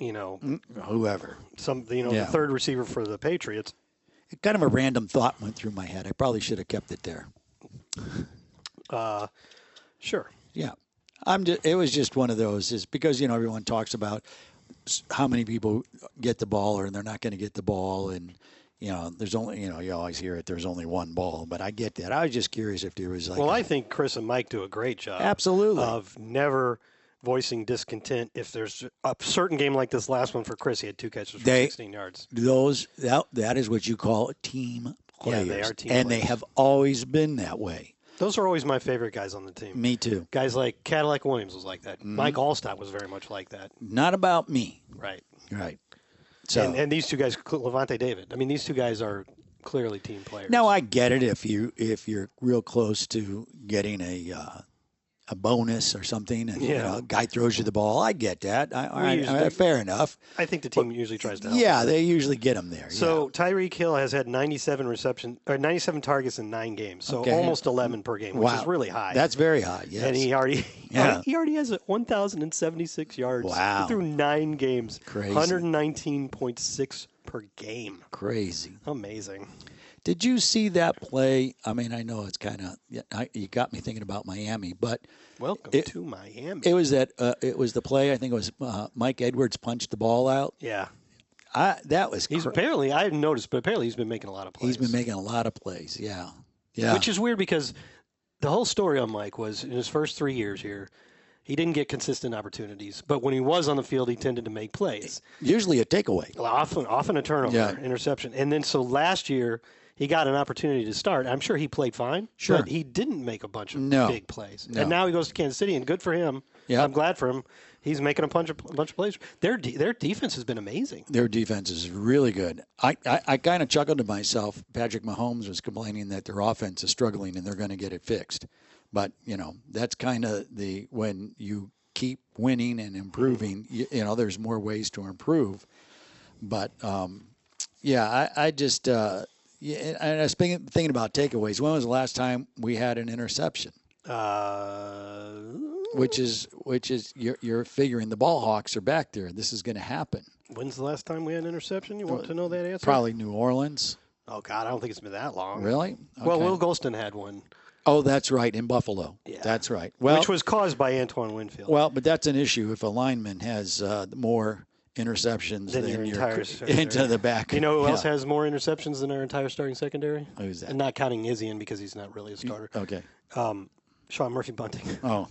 whoever, the third receiver for the Patriots. Kind of a random thought went through my head. I probably should have kept it there. Sure. Yeah. It was just one of those, is because, everyone talks about how many people get the ball or they're not going to get the ball, and there's only you always hear it. There's only one ball, but I get that. I was just curious if there was like. Well, I think Chris and Mike do a great job. Absolutely. Of never voicing discontent. If there's a certain game like this last one for Chris, he had 2 catches for 16 yards. That is what you call team players. Yeah, they are team and players. They have always been that way. Those are always my favorite guys on the team. Me too. Guys like Cadillac Williams was like that. Mike Allstott was very much like that. Not about me. Right. So and these two guys, Levante David. I mean, these two guys are clearly team players. now I get it if you're real close to getting a bonus or something, and a guy throws you the ball. I get that. Fair enough. I think the team usually tries to help. Yeah, they usually get them there. So Tyreek Hill has had 97 targets in 9 games, so almost 11 per game, which is really high. That's very high. Yes. And he already has 1,076 yards. Wow. Through 9 games. Crazy. 119.6 per game. Crazy. Amazing. Did you see that play? I mean, I know it's kind of you got me thinking about Miami, but welcome to Miami. It was the play. I think it was Mike Edwards punched the ball out. Yeah, that was. Apparently I didn't notice, but apparently he's been making a lot of plays. He's been making a lot of plays. Yeah. Which is weird because the whole story on Mike was in his first 3 years here, he didn't get consistent opportunities, but when he was on the field, he tended to make plays. Usually a takeaway. Often a turnover, interception, and then so last year. He got an opportunity to start. I'm sure he played fine, but he didn't make a bunch of big plays. No. And now he goes to Kansas City, and good for him. Yep. I'm glad for him. He's making a bunch of plays. Their defense has been amazing. Their defense is really good. I kind of chuckled to myself. Patrick Mahomes was complaining that their offense is struggling and they're going to get it fixed. But, that's kind of when you keep winning and improving, there's more ways to improve. But, I just and I was thinking about takeaways. When was the last time we had an interception? Which is you're figuring the ball hawks are back there. This is going to happen. When's the last time we had an interception? You want to know that answer? Probably New Orleans. Oh God, I don't think it's been that long. Really? Okay. Well, Will Golston had one. Oh, that's right, in Buffalo. Yeah. That's right. Well, which was caused by Antoine Winfield. Well, but that's an issue if a lineman has more interceptions than your entire into the back. You know who else has more interceptions than our entire starting secondary? Who's that? And not counting Izzy because he's not really a starter. Okay. Sean Murphy-Bunting. Oh.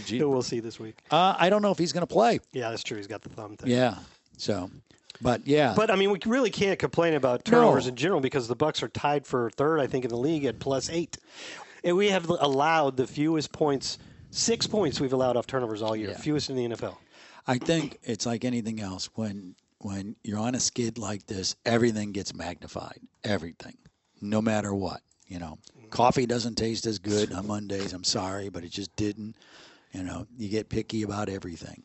Who we'll see this week. I don't know if he's going to play. Yeah, that's true. He's got the thumb thing. Yeah. So, but yeah. But, I mean, we really can't complain about turnovers in general because the Bucs are tied for third, I think, in the league at +8. And we have allowed the fewest points, 6 points we've allowed off turnovers all year, fewest in the NFL. I think it's like anything else. When you're on a skid like this, everything gets magnified. Everything, no matter what. Coffee doesn't taste as good on Mondays. I'm sorry, but it just didn't. You get picky about everything.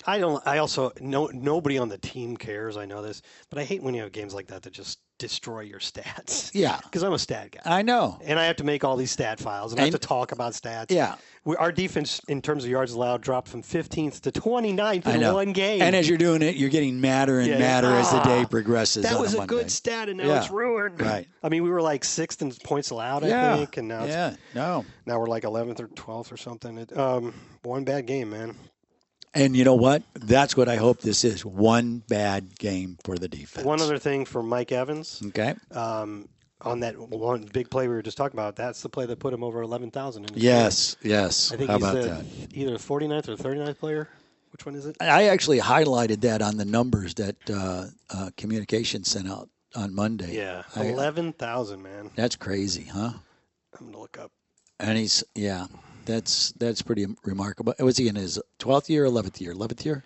Nobody on the team cares. I know this, but I hate when you have games like that just destroy your stats. Yeah. Because I'm a stat guy. I know. And I have to make all these stat files, and I have to talk about stats. Yeah. Our defense, in terms of yards allowed, dropped from 15th to 29th in one game. And as you're doing it, you're getting madder and madder as the day progresses. That was a good stat, and now it's ruined. Right. I mean, we were like 6th in points allowed, I think, and now now we're like 11th or 12th or something. One bad game, man. And you know what? That's what I hope this is. One bad game for the defense. One other thing for Mike Evans. Okay. On that one big play we were just talking about, that's the play that put him over 11,000. Yes. I think How he's about that? Either the 49th or 39th player. Which one is it? I actually highlighted that on the numbers that communication sent out on Monday. Yeah, 11,000, man. That's crazy, huh? I'm going to look up. And he's, that's pretty remarkable. Was he in his 12th year or 11th year? 11th year?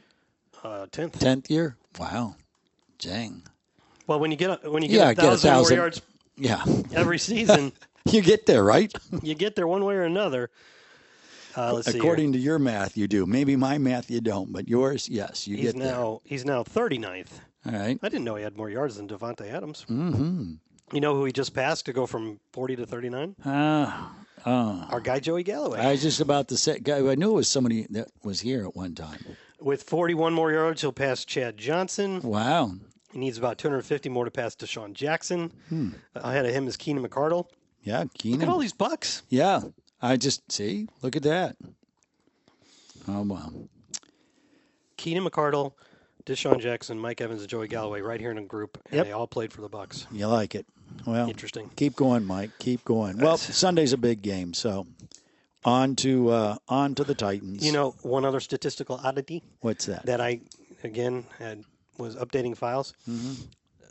10th. 10th year? Wow. Dang. Well, when you get 1,000 more yards every season. You get there, right? You get there one way or another. Let's see. According to your math, you do. Maybe my math, you don't. But yours, yes, you get there. He's now 39th. All right. I didn't know he had more yards than Devontae Adams. Mm-hmm. You know who he just passed to go from 40 to 39? Our guy Joey Galloway. I was just about to say, I knew it was somebody that was here at one time. With 41 more yards, he'll pass Chad Johnson. Wow. He needs about 250 more to pass Deshaun Jackson. Ahead of him is Keenan McCardle. Yeah, Keenan. Look at all these Bucs. Yeah. Look at that. Oh, wow. Keenan McCardle, Deshaun Jackson, Mike Evans, and Joey Galloway right here in a group, and they all played for the Bucs. You like it. Well, interesting. Keep going, Mike. Keep going. Well, Sunday's a big game, so on to the Titans. You know, one other statistical oddity. What's that? That I, again, was updating files. Mm-hmm.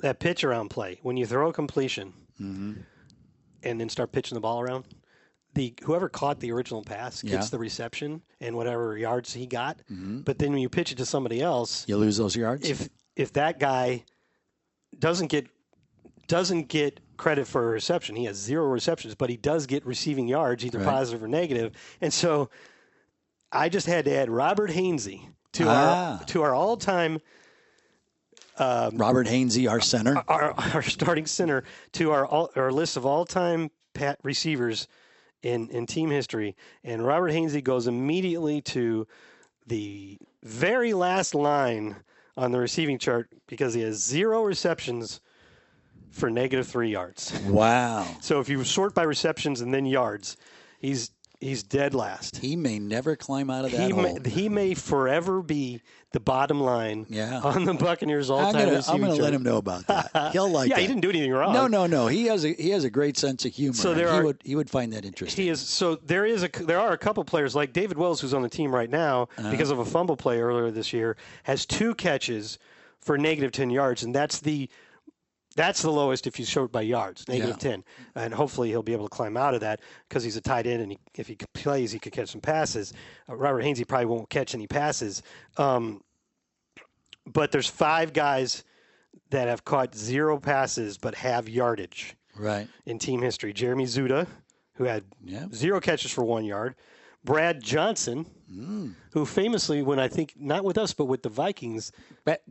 That pitch around play, when you throw a completion and then start pitching the ball around, whoever caught the original pass gets the reception and whatever yards he got. Mm-hmm. But then when you pitch it to somebody else, you lose those yards. If that guy doesn't get credit for a reception, he has 0 receptions, but he does get receiving yards, either positive or negative. And so I just had to add Robert Hainsey to our all-time. Robert Hainsey, our center, our starting center, to our list of all-time receivers in team history, and Robert Hainsey goes immediately to the very last line on the receiving chart because he has 0 receptions for -3 yards. Wow! So if you sort by receptions and then yards, he's dead last. He may never climb out of that hole. He may forever be the bottom line on the Buccaneers all-time receiving I'm going to chart. let him know about that. He'll like that. He didn't do anything wrong. No. He has a great sense of humor. So he would find that interesting. He is. So there are a couple players like David Wells, who's on the team right now because of a fumble play earlier this year, has 2 catches for -10 yards, and that's the lowest if you short by yards, -10. And hopefully he'll be able to climb out of that because he's a tight end, and if he plays, he could catch some passes. Robert Hainsey probably won't catch any passes. But there's 5 guys that have caught 0 passes but have yardage in team history. Jeremy Zuda, who had 0 catches for 1 yard. Brad Johnson, who famously, when I think not with us but with the Vikings,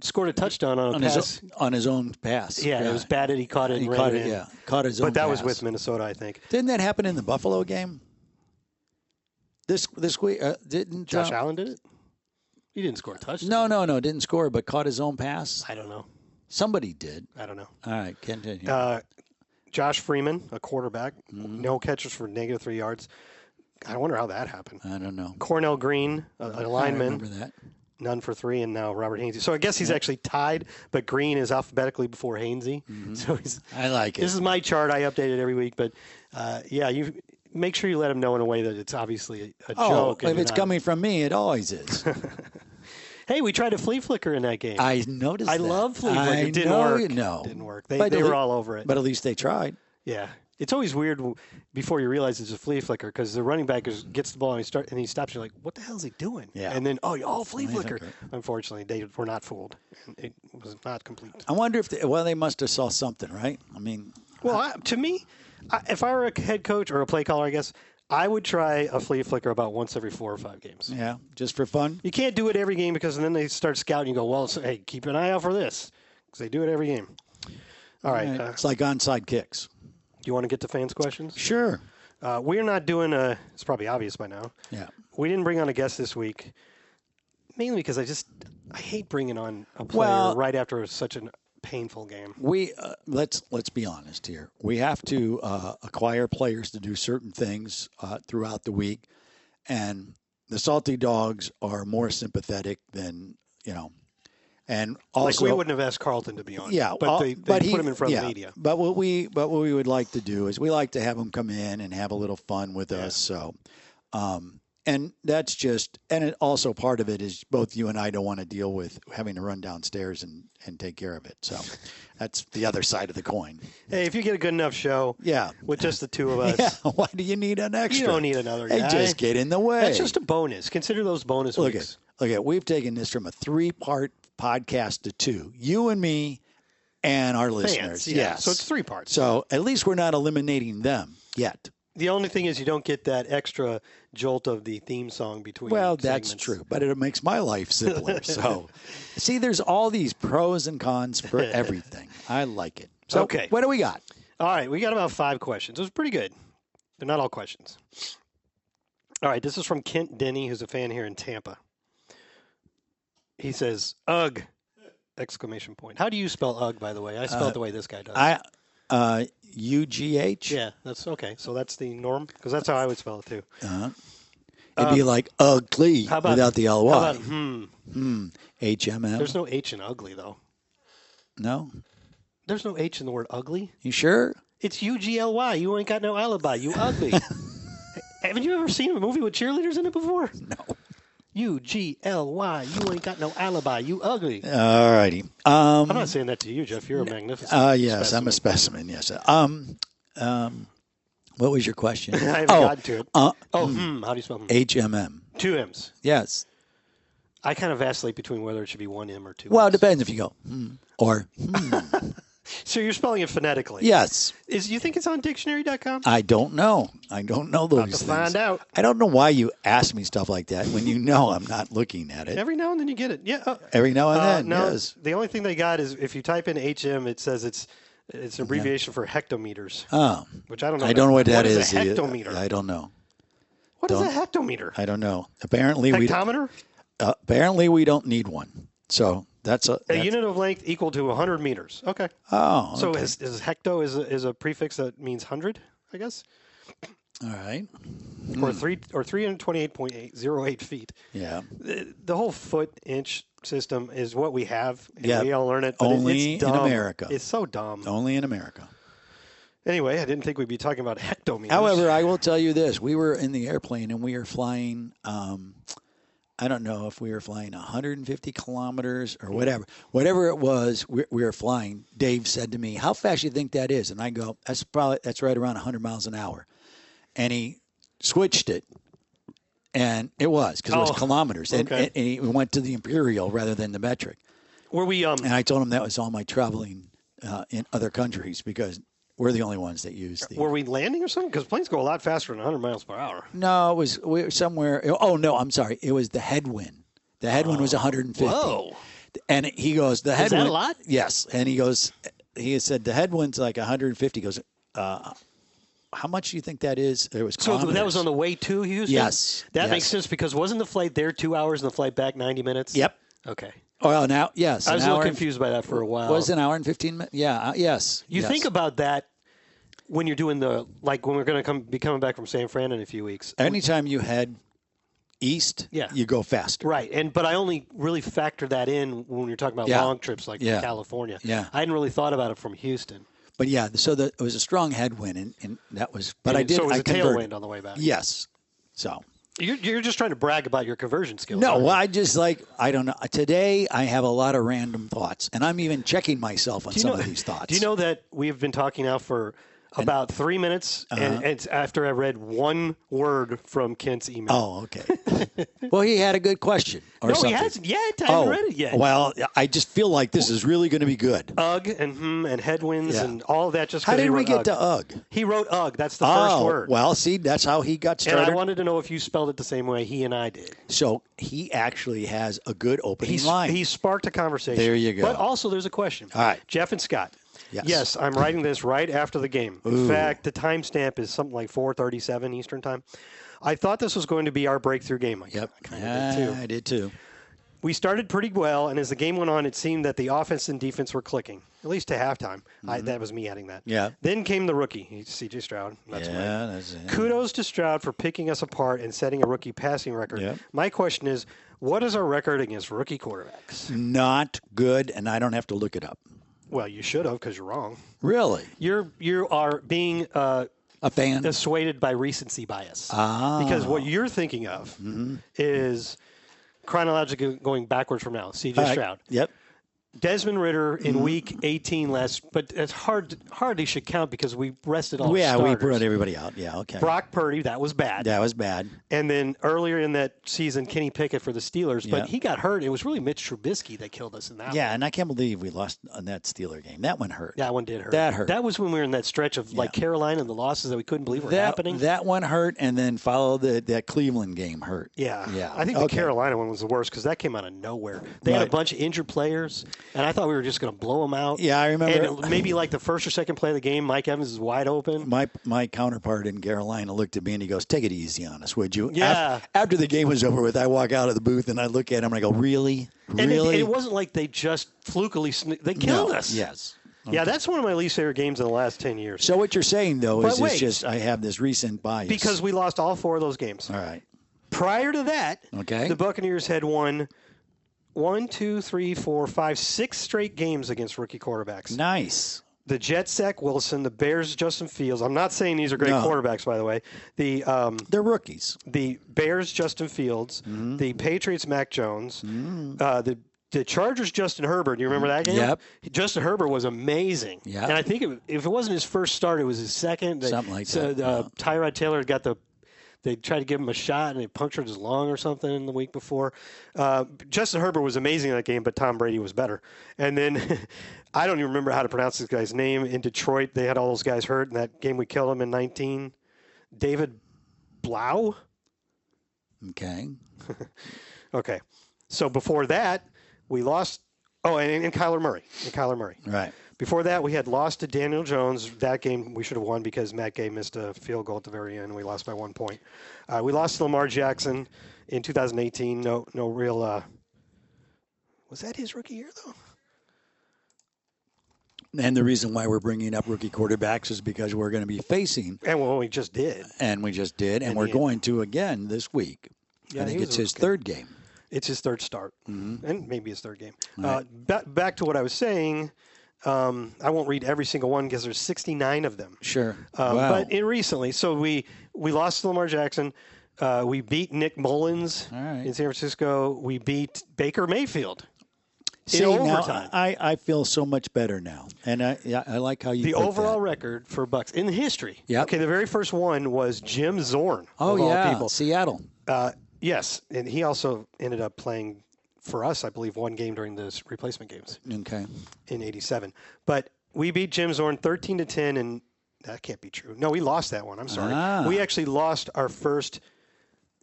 scored a touchdown on a pass on his own pass. Yeah, it was batted. He caught it. Caught his own. But that pass. was with Minnesota, I think. Didn't that happen in the Buffalo game? This week didn't Josh Allen did it? He didn't score a touchdown. No, didn't score, but caught his own pass. I don't know. Somebody did. I don't know. All right, continue. Josh Freeman, a quarterback, no catches for -3 yards. I wonder how that happened. I don't know. Cornell Green, a lineman. I remember that. None for 3, and now Robert Hainsey. So I guess he's actually tied, but Green is alphabetically before Hainsey. Mm-hmm. So I like it. This is my chart. I update it every week, but you make sure you let him know in a way that it's obviously a joke. If it's coming from me, it always is. Hey, we tried a flea flicker in that game. I noticed that. I love flea flicker. It didn't work. No. Didn't work. They were all over it. But at least they tried. Yeah. It's always weird before you realize it's a flea flicker because the running back gets the ball and he stops. You're like, what the hell is he doing? Yeah. And then, flea flicker. Unfortunately, they were not fooled. It was not complete. I wonder if they must have saw something, right? I mean. Well, to me, if I were a head coach or a play caller, I guess, I would try a flea flicker about once every 4 or 5 games. Yeah, just for fun? You can't do it every game because then they start scouting. You go, well, hey, keep an eye out for this because they do it every game. All right. It's like onside kicks. Do you want to get to fans' questions? Sure. We're not doing it's probably obvious by now. Yeah. We didn't bring on a guest this week, mainly because I hate bringing on a player right after such a painful game. We let's be honest here. We have to acquire players to do certain things throughout the week, and the Salty Dogs are more sympathetic than And also, we wouldn't have asked Carlton to be on. Yeah, but they put him in front of the media. But what we would like to do is we like to have him come in and have a little fun with us. So, and that's just, and it also part of it is both you and I don't want to deal with having to run downstairs and take care of it. So that's the other side of the coin. Hey, if you get a good enough show, with just the 2 of us, why do you need an extra? You don't need another guy. Hey, just get in the way. That's just a bonus. Consider those bonus weeks. Look at, we've taken this from a 3-part podcast to 2. You and me and our listeners. Fans, yes. So it's 3 parts. So at least we're not eliminating them yet. The only thing is you don't get that extra jolt of the theme song between segments. That's true, but it makes my life simpler. So, see, there's all these pros and cons for everything. I like it. So, what do we got? All right, we got about 5 questions. It was pretty good. They're not all questions. All right, this is from Kent Denny, who's a fan here in Tampa. He says, "Ugh!" Exclamation point. How do you spell "ugh"? By the way, I spell it the way this guy does. UGH. Yeah, that's okay. So that's the norm because that's how I would spell it too. It'd be like ugly without the L-Y. How about HMM. There's no H in ugly, though. No? There's no H in the word ugly. You sure? It's UGLY. You ain't got no alibi. You ugly. Haven't you ever seen a movie with cheerleaders in it before? No. UGLY. You ain't got no alibi. You ugly. All righty. I'm not saying that to you, Jeff. You're a magnificent yes, specimen. I'm a specimen, yes. What was your question? I haven't gotten to it. How do you spell HMM. 2 M's. Yes. I kind of vacillate between whether it should be 1 M or 2 Well, it M's. depends if you go or So you're spelling it phonetically. Yes. You think it's on dictionary.com? I don't know. I don't know those About to things. find out. I don't know why you ask me stuff like that when you know I'm not looking at it. Every now and then you get it. Yeah. Every now and then, no, yes. the only thing they got is if you type in HM, it says it's an abbreviation for hectometers. Oh. Which I don't know. I don't know what that is. is. A hectometer. I don't know. What is a hectometer? I don't know. Apparently Hectometer? we don't need one. So that's a unit of length equal to 100 meters. Okay. Oh. So okay. is hecto is a prefix that means 100, I guess? All right. Or 328.808 feet. Yeah. The whole foot-inch system is what we have. And Yeah. we all learn it. But Only it's dumb. in America. It's so dumb. Only in America. Anyway, I didn't think we'd be talking about hectometers. However, I will tell you this. We were in the airplane and we were flying, I don't know if we were flying 150 kilometers or whatever. Whatever it was, we were flying. Dave said to me, how fast do you think that is? And I go, that's right around 100 miles an hour. And he switched it. And it was, because it was kilometers. Okay. And he went to the imperial rather than the metric. Were we? And I told him that was all my traveling in other countries because we're the only ones that use the. Were we landing or something? Because planes go a lot faster than 100 miles per hour. No, we were somewhere. Oh, no, I'm sorry. It was the headwind. The headwind was 150. Whoa. And he goes, the headwind. Is that a lot? Yes. And he said, the headwind's like 150. He goes, how much do you think that is? It was So that was on the way to Houston? Yes. That makes sense because wasn't the flight there 2 hours and the flight back 90 minutes? Yep. Okay. Well, now, yes. I was a little confused by that for a while. Was it an hour and 15 minutes? Yeah. Yes. You think about that when you're doing when we're going to be coming back from San Fran in a few weeks. Anytime you head east, you go faster. Right. But I only really factor that in when you're talking about long trips like California. Yeah. I hadn't really thought about it from Houston. But yeah, so it was a strong headwind, and that was. But and I did. So it was I a converted. tailwind on the way back. Yes. So. You're just trying to brag about your conversion skills. No, well, I don't know. Today I have a lot of random thoughts, and I'm even checking myself on some of these thoughts. Do you know that we have been talking now for about 3 minutes, and it's after I read one word from Kent's email. Oh, okay. Well, he had a good question or something. He hasn't yet. I haven't read it yet. Well, I just feel like this is really going to be good. Ugh and headwinds and all that. Just how did we get to ugh? He wrote ugh. That's the first word. Well, see, that's how he got started. And I wanted to know if you spelled it the same way he and I did. So he actually has a good opening line. He sparked a conversation. There you go. But also, there's a question. All right. Jeff and Scott. Yes, I'm writing this right after the game. In fact, the timestamp is something like 4:37 Eastern time. I thought this was going to be our breakthrough game. Yep. I did too. We started pretty well, and as the game went on, it seemed that the offense and defense were clicking, at least to halftime. That was me adding that. Yeah. Then came the rookie, C.J. Stroud. That's right. Kudos to Stroud for picking us apart and setting a rookie passing record. Yep. My question is, what is our record against rookie quarterbacks? Not good, and I don't have to look it up. Well, you should have because you're wrong. Really? You are being a fan dissuaded by recency bias. Because what you're thinking of is chronologically going backwards from now. C.J. Stroud. Yep. Desmond Ridder in week 18 but it's hardly should count because we rested all starters. Yeah, we brought everybody out. Yeah, okay. Brock Purdy, that was bad. That was bad. And then earlier in that season, Kenny Pickett for the Steelers, but he got hurt. It was really Mitch Trubisky that killed us in that one. Yeah, and I can't believe we lost on that Steeler game. That one hurt. That one did hurt. That hurt. That was when we were in that stretch of Carolina and the losses that we couldn't believe were happening. That one hurt, and then followed that Cleveland game hurt. Yeah. I think the Carolina one was the worst because that came out of nowhere. They had a bunch of injured players, and I thought we were just going to blow them out. Yeah, I remember. And maybe like the first or second play of the game, Mike Evans is wide open. My counterpart in Carolina looked at me and he goes, "Take it easy on us, would you?" Yeah. After the game was over with, I walk out of the booth and I look at him and I go, "Really? And really?" it wasn't like they just flukily they killed us. Yes. Okay. Yeah, that's one of my least favorite games in the last 10 years. So what you're saying though is just I have this recent bias because we lost all 4 of those games. All right. prior to that, Okay. the Buccaneers had won 6 straight games against rookie quarterbacks. Nice. The Jets, Zach Wilson, the Bears, Justin Fields. I'm not saying these are great quarterbacks, by the way. They're rookies. The Bears, Justin Fields. The Patriots, Mac Jones. The Chargers, Justin Herbert. You remember that game? Yep. Justin Herbert was amazing. Yeah. And I think if it wasn't his first start, it was his second. Something like that. Tyrod Taylor got they tried to give him a shot, and they punctured his lung or something the week before. Justin Herbert was amazing in that game, but Tom Brady was better. And then I don't even remember how to pronounce this guy's name. In Detroit, they had all those guys hurt in that game. We killed him in 19. David Blau? Okay. Okay. So before that, we lost. Oh, and Kyler Murray. Right. Before that, we had lost to Daniel Jones. That game we should have won because Matt Gay missed a field goal at the very end. We lost by 1 point. We lost to Lamar Jackson in 2018. No real. Was that his rookie year though? And the reason why we're bringing up rookie quarterbacks is because we're going to be facing. And we just did. And we're going to again this week. Yeah, I think it's his third game. It's his third start, and maybe his third game. Right. Back to what I was saying. I won't read every single one because there's 69 of them. Sure. Wow. But recently, so we lost to Lamar Jackson. We beat Nick Mullins in San Francisco. We beat Baker Mayfield in overtime. Now, I feel so much better now, and I like how you the put overall that. record for Bucs in history. Yep. Okay, the very first one was Jim Zorn. Oh of all people. Seattle. Yes, and he also ended up playing for us, I believe, one game during the replacement games. Okay. In '87, but we beat Jim Zorn 13-10, and that can't be true. No, we lost that one. I'm sorry. We actually lost our first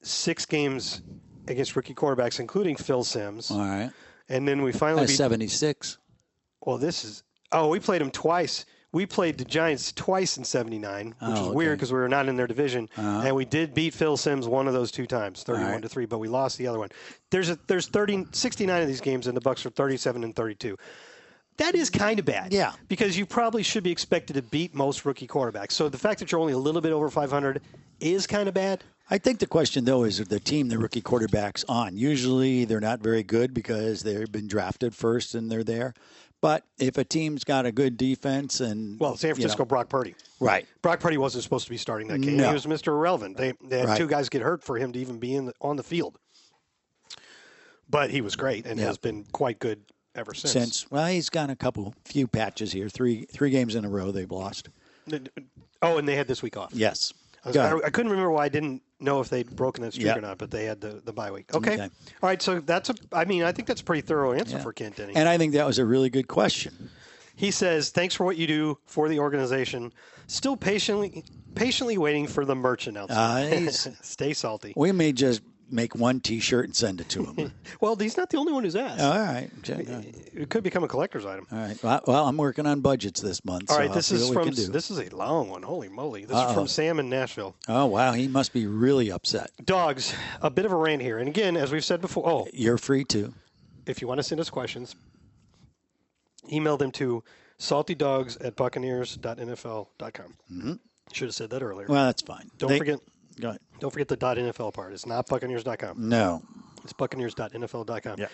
6 games against rookie quarterbacks, including Phil Simms. All right. And then we finally beat 76. Well, we played them twice. We played the Giants twice in '79, which was weird because we were not in their division, and we did beat Phil Simms one of those 2 times, 31-3, but we lost the other one. There's 69 of these games, and the Bucs are 37-32. That is kind of bad, because you probably should be expected to beat most rookie quarterbacks. So the fact that you're only a little bit over 500 is kind of bad. I think the question, though, is the team the rookie quarterback's on. Usually they're not very good because they've been drafted first and they're there. But if a team's got a good defense and San Francisco, Brock Purdy. Right. Brock Purdy wasn't supposed to be starting that game. No. He was Mr. Irrelevant. They had 2 guys get hurt for him to even be on the field. But he was great and has been quite good ever since. He's got a few patches here. Three games in a row they've lost. Oh, and they had this week off. Yes. I couldn't remember why I didn't know if they'd broken that streak or not, but they had the bye week. Okay. All right, so I think that's a pretty thorough answer for Kent Denny. And I think that was a really good question. He says, thanks for what you do for the organization. Still patiently waiting for the merch announcement. Stay salty. We may just make one T-shirt and send it to him. Well, he's not the only one who's asked. All right. It could become a collector's item. All right. Well, I'm working on budgets this month. All right, this is a long one. Holy moly. This is from Sam in Nashville. Oh, wow. He must be really upset. Dogs, a bit of a rant here. And again, as we've said before, you're free to. If you want to send us questions, email them to saltydogs@buccaneers.nfl.com. Should have said that earlier. Well, that's fine. Don't forget. Go ahead. Don't forget the .nfl part. It's not Buccaneers.com. No. It's Buccaneers.nfl.com. Yeah.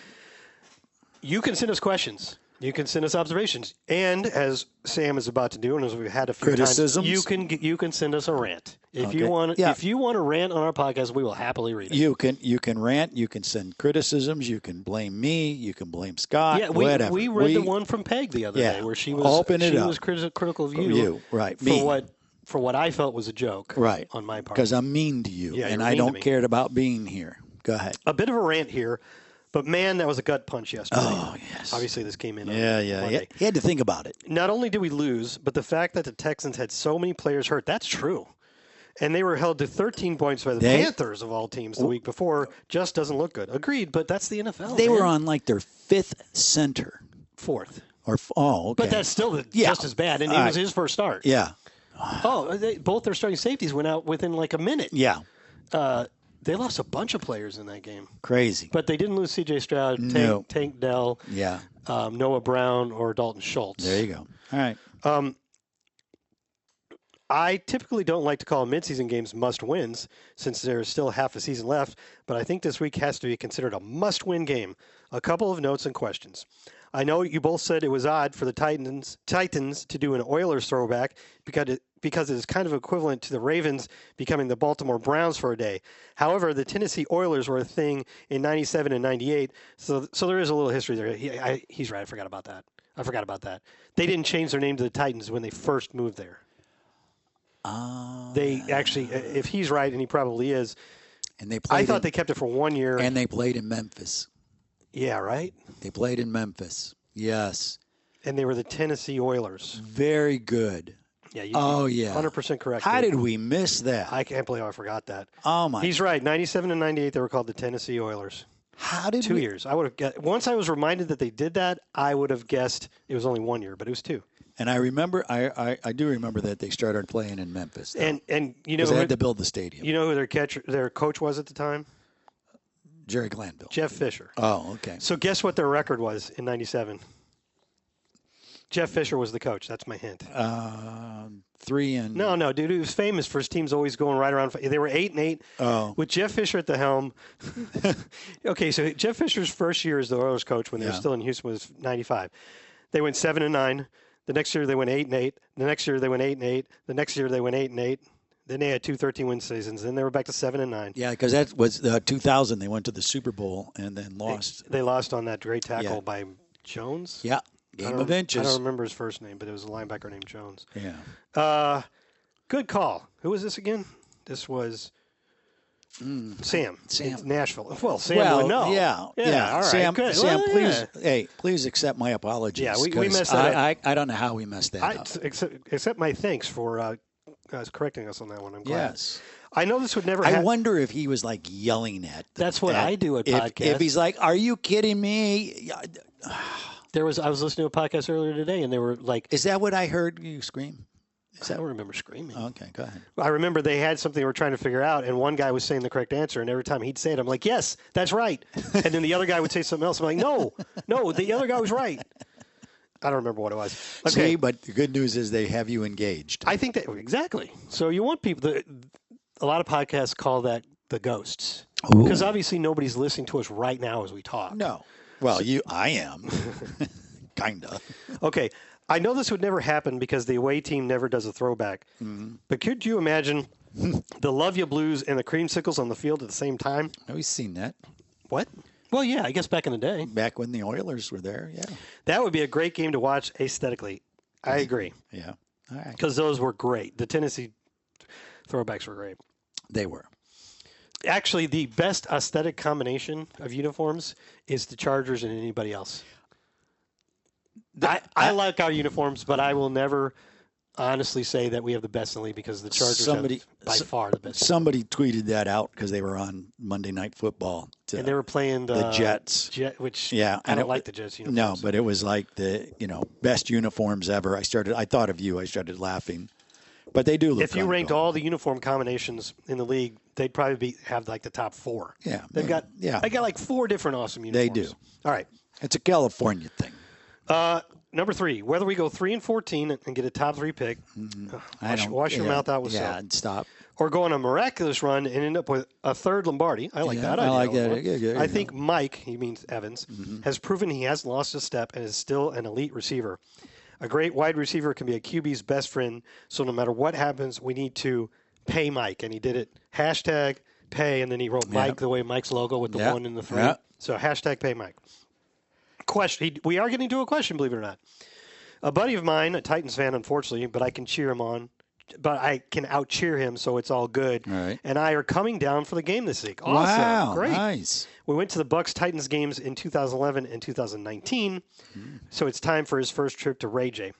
You can send us questions. You can send us observations. And as Sam is about to do, and as we've had a few criticisms, times, you can send us a rant. If you want to rant on our podcast, we will happily read it. You can rant. You can send criticisms. You can blame me. You can blame Scott. Yeah, whatever. We read the one from Peg the other day where she was critical of you. Right. For what I felt was a joke, right, on my part. Because I'm mean to you, and I don't care about being here. Go ahead. A bit of a rant here, but man, that was a gut punch yesterday. Oh, yes. Obviously, this came in on Monday. He had to think about it. Not only did we lose, but the fact that the Texans had so many players hurt, that's true. And they were held to 13 points by the Panthers, of all teams, the week before, just doesn't look good. Agreed, but that's the NFL. They were on like their 5th center. 4th. Okay. But that's still just as bad, and it was his first start. Yeah. Both their starting safeties went out within like a minute. Yeah. They lost a bunch of players in that game. Crazy. But they didn't lose C.J. Stroud, Tank Dell, Noah Brown, or Dalton Schultz. There you go. All right. I typically don't like to call midseason games must-wins since there's still half a season left, but I think this week has to be considered a must-win game. A couple of notes and questions. I know you both said it was odd for the Titans to do an Oilers throwback because it is kind of equivalent to the Ravens becoming the Baltimore Browns for a day. However, the Tennessee Oilers were a thing in 97 and 98, so there is a little history there. He's right. I forgot about that. They didn't change their name to the Titans when they first moved there. They actually, if he's right, and he probably is, and I thought they kept it for 1 year. And they played in Memphis. Yeah, right? They played in Memphis. Yes. And they were the Tennessee Oilers. Very good. Yeah. 100% correct. How did we miss that? I can't believe I forgot that. Oh, my. He's right. 97 and 98, they were called the Tennessee Oilers. How did 2 years. I would have guessed. Once I was reminded that they did that, I would have guessed it was only 1 year, but it was 2. And I remember, I do remember that they started playing in Memphis. And you know, they had to build the stadium. You know who their coach was at the time? Jerry Glanville. Jeff Fisher. Oh, okay. So guess what their record was in 97? Jeff Fisher was the coach. That's my hint. 3 and No, dude. He was famous for his teams always going right around. They were 8-8 with Jeff Fisher at the helm. Okay, so Jeff Fisher's first year as the Oilers coach when they were still in Houston was 95. They went 7-9. The next year they went 8-8. The next year they went 8-8. The next year they went 8-8. Then they had 2 13-win seasons. Then they were back to 7-9. Yeah, because that was 2000. They went to the Super Bowl and then lost. They lost on that great tackle by Jones. Yeah, game of inches. I don't remember his first name, but it was a linebacker named Jones. Yeah. Good call. Who was this again? This was Sam. It's Nashville. Well, Sam would know. Yeah. All right. Sam, good. Sam, Well, please accept my apologies. Yeah, we messed that up. I don't know how we messed that up. Accept my thanks for correcting us on that one. I'm glad. Yes. I know this would never happen. I wonder if he was like yelling at. That's what I do at podcasts. If he's like, "Are you kidding me?" I was listening to a podcast earlier today, and they were like, "Is that what I heard you scream?" I don't remember screaming. Okay, go ahead. I remember they had something they were trying to figure out, and one guy was saying the correct answer, and every time he'd say it, I'm like, yes, that's right. And then the other guy would say something else. I'm like, no, the other guy was right. I don't remember what it was. Okay. See, but the good news is they have you engaged. I think that exactly. So you want people a lot of podcasts call that the ghosts. Because obviously nobody's listening to us right now as we talk. No. Well, I am. Kinda. Okay. I know this would never happen because the away team never does a throwback. Mm-hmm. But could you imagine the Love Ya Blues and the Creamsicles on the field at the same time? We've seen that. What? Well, yeah, I guess back in the day. Back when the Oilers were there, yeah. That would be a great game to watch aesthetically. I agree. Yeah. All right. Because those were great. The Tennessee throwbacks were great. They were. Actually, the best aesthetic combination of uniforms is the Chargers and anybody else. I like our uniforms, but I will never honestly say that we have the best in the league because the Chargers have by far the best. Somebody tweeted that out because they were on Monday Night Football. And they were playing the Jets. I don't like the Jets uniforms. No, but it was like the best uniforms ever. I thought of you. I started laughing. But they do look If you ranked all the uniform combinations in the league, they'd probably have like the top 4. Yeah. They got like 4 different awesome uniforms. They do. All right. It's a California thing. Number 3, whether we go 3-14 and get a top 3 pick, wash your mouth out with soap. Yeah, and stop. Or go on a miraculous run and end up with a third Lombardi. I like that idea. I like that. Yeah, I think Mike, he means Evans, has proven he hasn't lost a step and is still an elite receiver. A great wide receiver can be a QB's best friend, so no matter what happens, we need to pay Mike. And he did it. #pay, and then he wrote Mike the way Mike's logo with the 1 and the 3. Yeah. So #pay Mike. Question. We are getting to a question, believe it or not. A buddy of mine, a Titans fan, unfortunately, but I can cheer him on. But I can out-cheer him, so it's all good. All right. And I are coming down for the game this week. Awesome. Wow, great. Nice. We went to the Bucs-Titans games in 2011 and 2019, so it's time for his first trip to Ray J.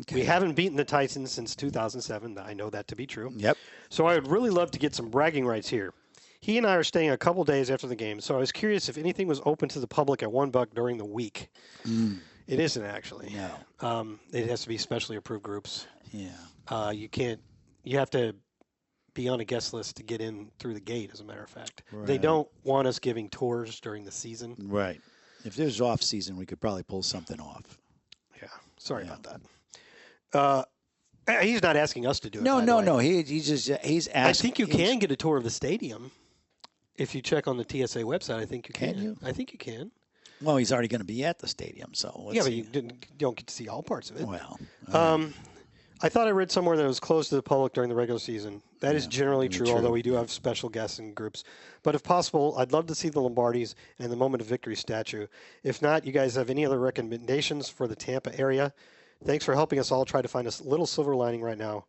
Okay. We haven't beaten the Titans since 2007. I know that to be true. Yep. So I would really love to get some bragging rights here. He and I are staying a couple days after the game, so I was curious if anything was open to the public at $1 during the week. It isn't actually. No. It has to be specially approved groups. Yeah. You have to be on a guest list to get in through the gate, as a matter of fact. Right. They don't want us giving tours during the season. Right. If there's off season, we could probably pull something off. Yeah. Sorry about that. He's not asking us to do it. No, by the no, way. no. He's asking. I think you can get a tour of the stadium if you check on the TSA website. I think you can. Can you? I think you can. Well, he's already going to be at the stadium, so let's Yeah, but see. you don't get to see all parts of it. Well, I thought I read somewhere that it was closed to the public during the regular season. That is generally true, although we do have special guests and groups. But if possible, I'd love to see the Lombardis and the Moment of Victory statue. If not, you guys have any other recommendations for the Tampa area? Thanks for helping us all try to find a little silver lining right now.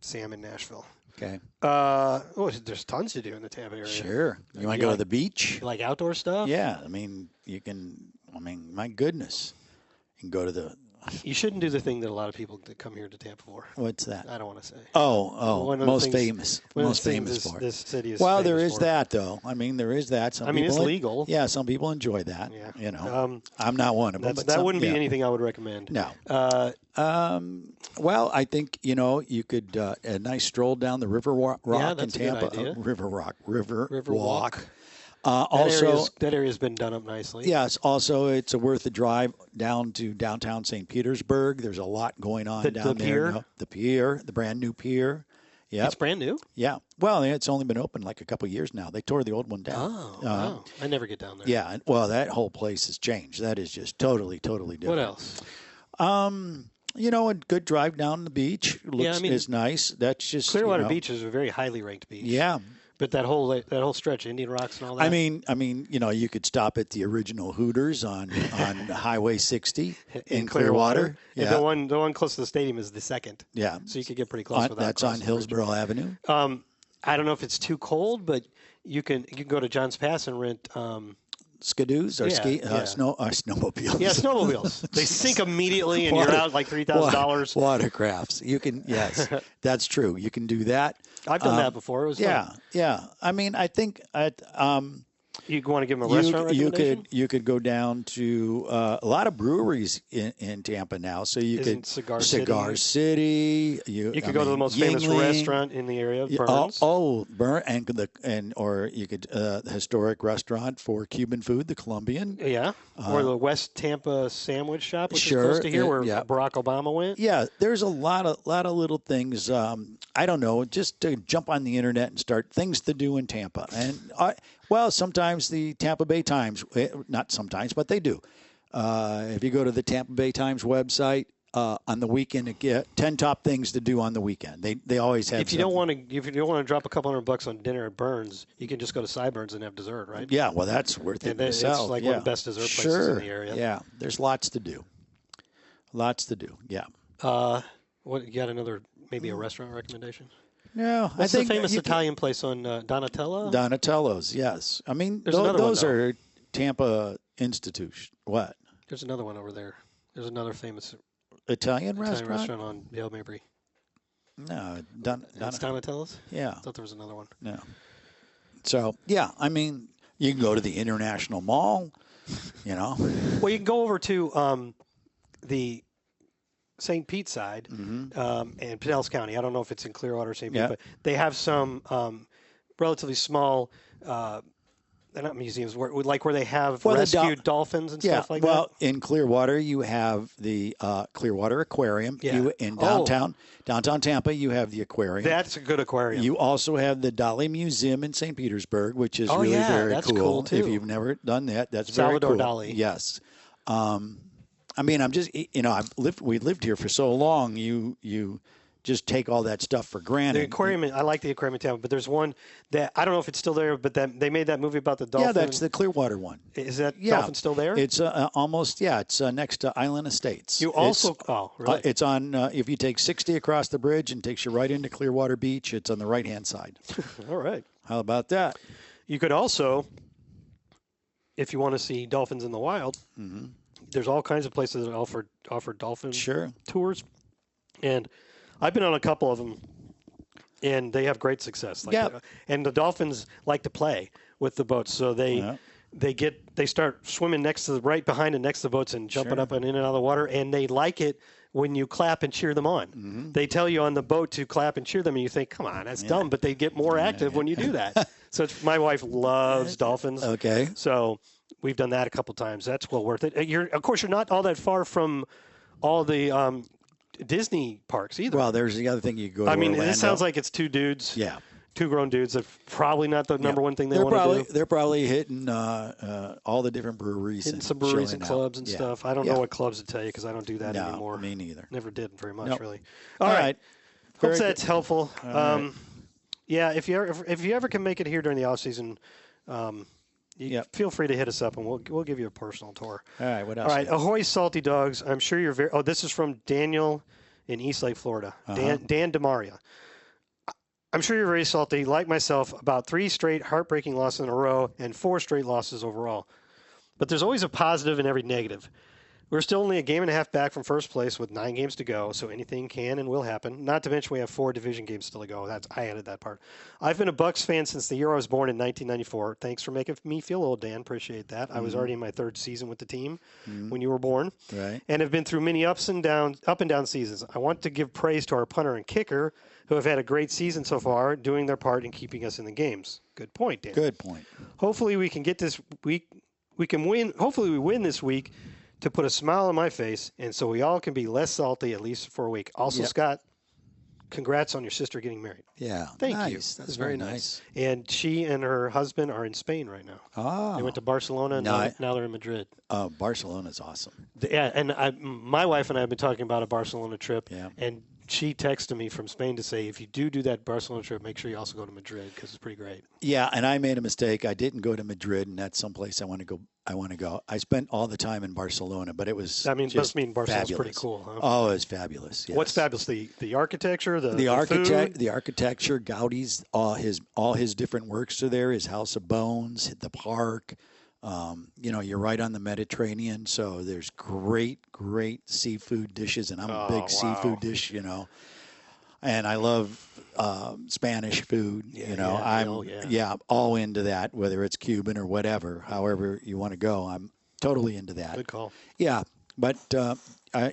Sam in Nashville. okay. There's tons to do in the Tampa area. Sure. You want to go to the beach? You like outdoor stuff? Yeah. I mean, you can. I mean, my goodness, you can go to the. You shouldn't do the thing that a lot of people that come here to Tampa for. What's that? I don't want to say. Oh, One of the most things- famous. one of the Most things famous for. this city is Well, there famous is for. that, though. I mean, there is that. Some It's people legal. Yeah, some people enjoy that. Yeah. You know, I'm not one of them. But That wouldn't be anything I would recommend. No. Uh, Well, I think you could a nice stroll down the River Rock in that's a good Tampa. idea. River Walk. that Also, area's been done up nicely. yes. Also, it's worth a drive down to downtown St. Petersburg. There's a lot going on down the there. pier? No, the pier, the brand new pier. Yeah, It's brand new. yeah. Well, it's only been open like a couple of years now. They tore the old one down. Oh, wow. I never get down there. Yeah. Well, that whole place has changed. That is just totally different. What else? A good drive down the beach is nice. That's just Clearwater Beach is a very highly ranked beach. Yeah. But that whole stretch, Indian Rocks and all that. I mean, you could stop at the original Hooters on Highway 60 in Clearwater. And Yeah. the one close to the stadium is the second. Yeah. So you could get pretty close without That's on crossing the bridge. Hillsborough Avenue. I don't know if it's too cold, but you can go to John's Pass and rent. Skidoos or snowmobiles. Yeah, snowmobiles. They sink immediately, and you're out like $3,000. Watercrafts. You can, yes, that's true. You can do that. I've done that before. It was fun. Yeah. I mean, I think You want to give them a restaurant recommendation? you could go down to a lot of breweries in Tampa now. So you Isn't could Cigar City. You could go to the most famous Yingling. restaurant in the area, Burns. Burn or you could the historic restaurant for Cuban food, the Colombian. Yeah, or the West Tampa Sandwich Shop, which Sure, is close to here, where yeah. Barack Obama went. Yeah, there's a lot of little things. I don't know, just to jump on the internet and start things to do in Tampa. And sometimes the Tampa Bay Times, not sometimes, but they do. If you go to the Tampa Bay Times website on the weekend, it get 10 top things to do on the weekend. They always have. If you don't want to drop a couple $100 on dinner at Burns, you can just go to Sideburns and have dessert, right? Yeah, well, that's worth it. And it's itself. like one of the best dessert places in the area. Yeah, there's lots to do. Yeah. What you got? Maybe a restaurant recommendation? No, What's I think the famous Italian place on Donatello? Donatello's. Yes, I mean There's another one, those are Tampa institution. What? There's another one over there. There's another famous Italian Italian restaurant? restaurant on Dale Mabry. No, It's Donatello's? Yeah. I thought there was another one. No. So yeah, I mean, you can go to the International Mall. Well, you can go over to the St. Pete side and Pinellas County. I don't know if it's in Clearwater or St. Pete, but they have some relatively small, they're not museums, where they have rescued dolphins and stuff like that. Well, in Clearwater, you have the Clearwater Aquarium. Yeah. In downtown Tampa, you have the aquarium. That's a good aquarium. You also have the Dali Museum in St. Petersburg, which is Oh, really yeah, very that's cool. cool, too. If you've never done that, that's Salvador very cool. Dali. Yes. I mean, I'm just, we lived here for so long. You just take all that stuff for granted. The aquarium, I like the aquarium in Tampa, but there's one that I don't know if it's still there, but they made that movie about the dolphin. Yeah, that's the Clearwater one. Is that dolphin still there? It's almost, it's next to Island Estates. Really? It's on, if you take 60 across the bridge and takes you right into Clearwater Beach, it's on the right-hand side. All right. How about that? You could also, if you want to see dolphins in the wild, there's all kinds of places that offer dolphin tours. And I've been on a couple of them, and they have great success. And the dolphins like to play with the boats, so they start swimming right behind and next to the boats and jumping up and in and out of the water, and they like it when you clap and cheer them on. They tell you on the boat to clap and cheer them, and you think, come on, that's dumb, but they get more active when you do that. So my wife loves dolphins. Okay. So we've done that a couple times. That's well worth it. Of course, you're not all that far from all the Disney parks either. Well, there's the other thing you go to Orlando. This sounds like it's two dudes. Yeah. Two grown dudes. That's probably not the number one thing they want to do. They're probably hitting all the different breweries. Hitting some breweries and clubs and yeah. stuff. I don't know what clubs to tell you because I don't do that anymore. Me neither. Never did very much, Nope. really. All right. Hope that's helpful. Right. Yeah, if you ever can make it here during the off season, feel free to hit us up and we'll give you a personal tour. All right. What else? All right. Ahoy, salty dogs. I'm sure you're very. Oh, this is from Daniel in Eastlake, Florida. Dan DeMaria. I'm sure you're very salty, like myself, about 3 straight heartbreaking losses in a row and 4 straight losses overall. But there's always a positive in every negative. We're still only a game and a half back from first place with 9 games to go, so anything can and will happen. Not to mention we have 4 division games still to go. I added that part. I've been a Bucs fan since the year I was born in 1994. Thanks for making me feel old, Dan. Appreciate that. I was already in my 3rd season with the team when you were born. Right. And have been through many up and down seasons. I want to give praise to our punter and kicker, who have had a great season so far, doing their part in keeping us in the games. Good point, Dan. Good point. Hopefully we can get this week. We can win. Hopefully we win this week to put a smile on my face, and so we all can be less salty at least for a week. Also, Scott, congrats on your sister getting married. Yeah. Thank you. That's very nice. And she and her husband are in Spain right now. Oh. They went to Barcelona, and now they're in Madrid. Barcelona's awesome. Yeah, and my wife and I have been talking about a Barcelona trip, and she texted me from Spain to say, if you do that Barcelona trip, make sure you also go to Madrid because it's pretty great. Yeah, and I made a mistake. I didn't go to Madrid, and that's someplace I want to go. I spent all the time in Barcelona, but it was must mean Barcelona's fabulous. Pretty cool, huh? Oh, it was fabulous. Yes. What's fabulous? The architecture, the architect, food? the architecture. Gaudi's all his different works are there. His House of Bones, the park. You're right on the Mediterranean, so there's great seafood dishes, and I'm a big seafood dish, and I love Spanish food. I'm all into that, whether it's Cuban or whatever, however you want to go. I'm totally into that. Good call. Yeah, but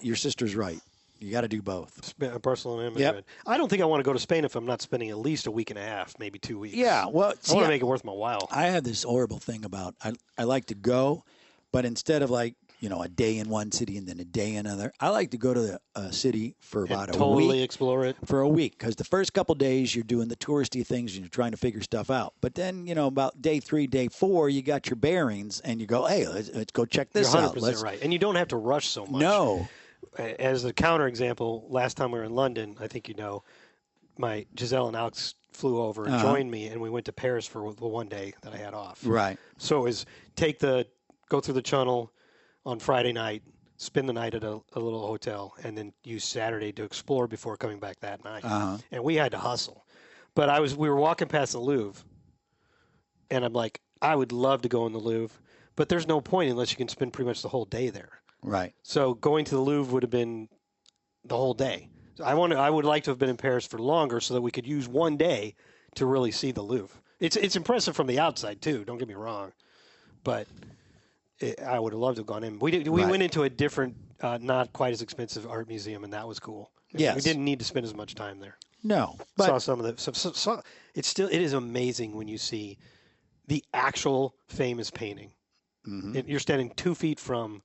your sister's right. You got to do both. Barcelona and Madrid. Yep. I don't think I want to go to Spain if I'm not spending at least a week and a half, maybe 2 weeks. Yeah, well, I want to make it worth my while. I have this horrible thing about I like to go, but instead of a day in one city and then a day in another, I like to go to a city for about a week. Totally explore it. For a week, because the first couple days you're doing the touristy things and you're trying to figure stuff out. But then, about day 3, day 4, you got your bearings and you go, hey, let's go check this out. You're 100% right. And you don't have to rush so much. No. As a counterexample, last time we were in London, I think my Giselle and Alex flew over and joined me, and we went to Paris for the one day that I had off. Right. So it was go through the Channel on Friday night, spend the night at a little hotel, and then use Saturday to explore before coming back that night. And we had to hustle. But we were walking past the Louvre, and I'm like, I would love to go in the Louvre, but there's no point unless you can spend pretty much the whole day there. Right. So going to the Louvre would have been the whole day. So I would like to have been in Paris for longer so that we could use one day to really see the Louvre. It's impressive from the outside too. Don't get me wrong, but I would have loved to have gone in. We went into a different, not quite as expensive art museum, and that was cool. Yes. We didn't need to spend as much time there. No, but saw some of the. It is amazing when you see the actual famous painting. Mm-hmm. You're standing 2 feet from.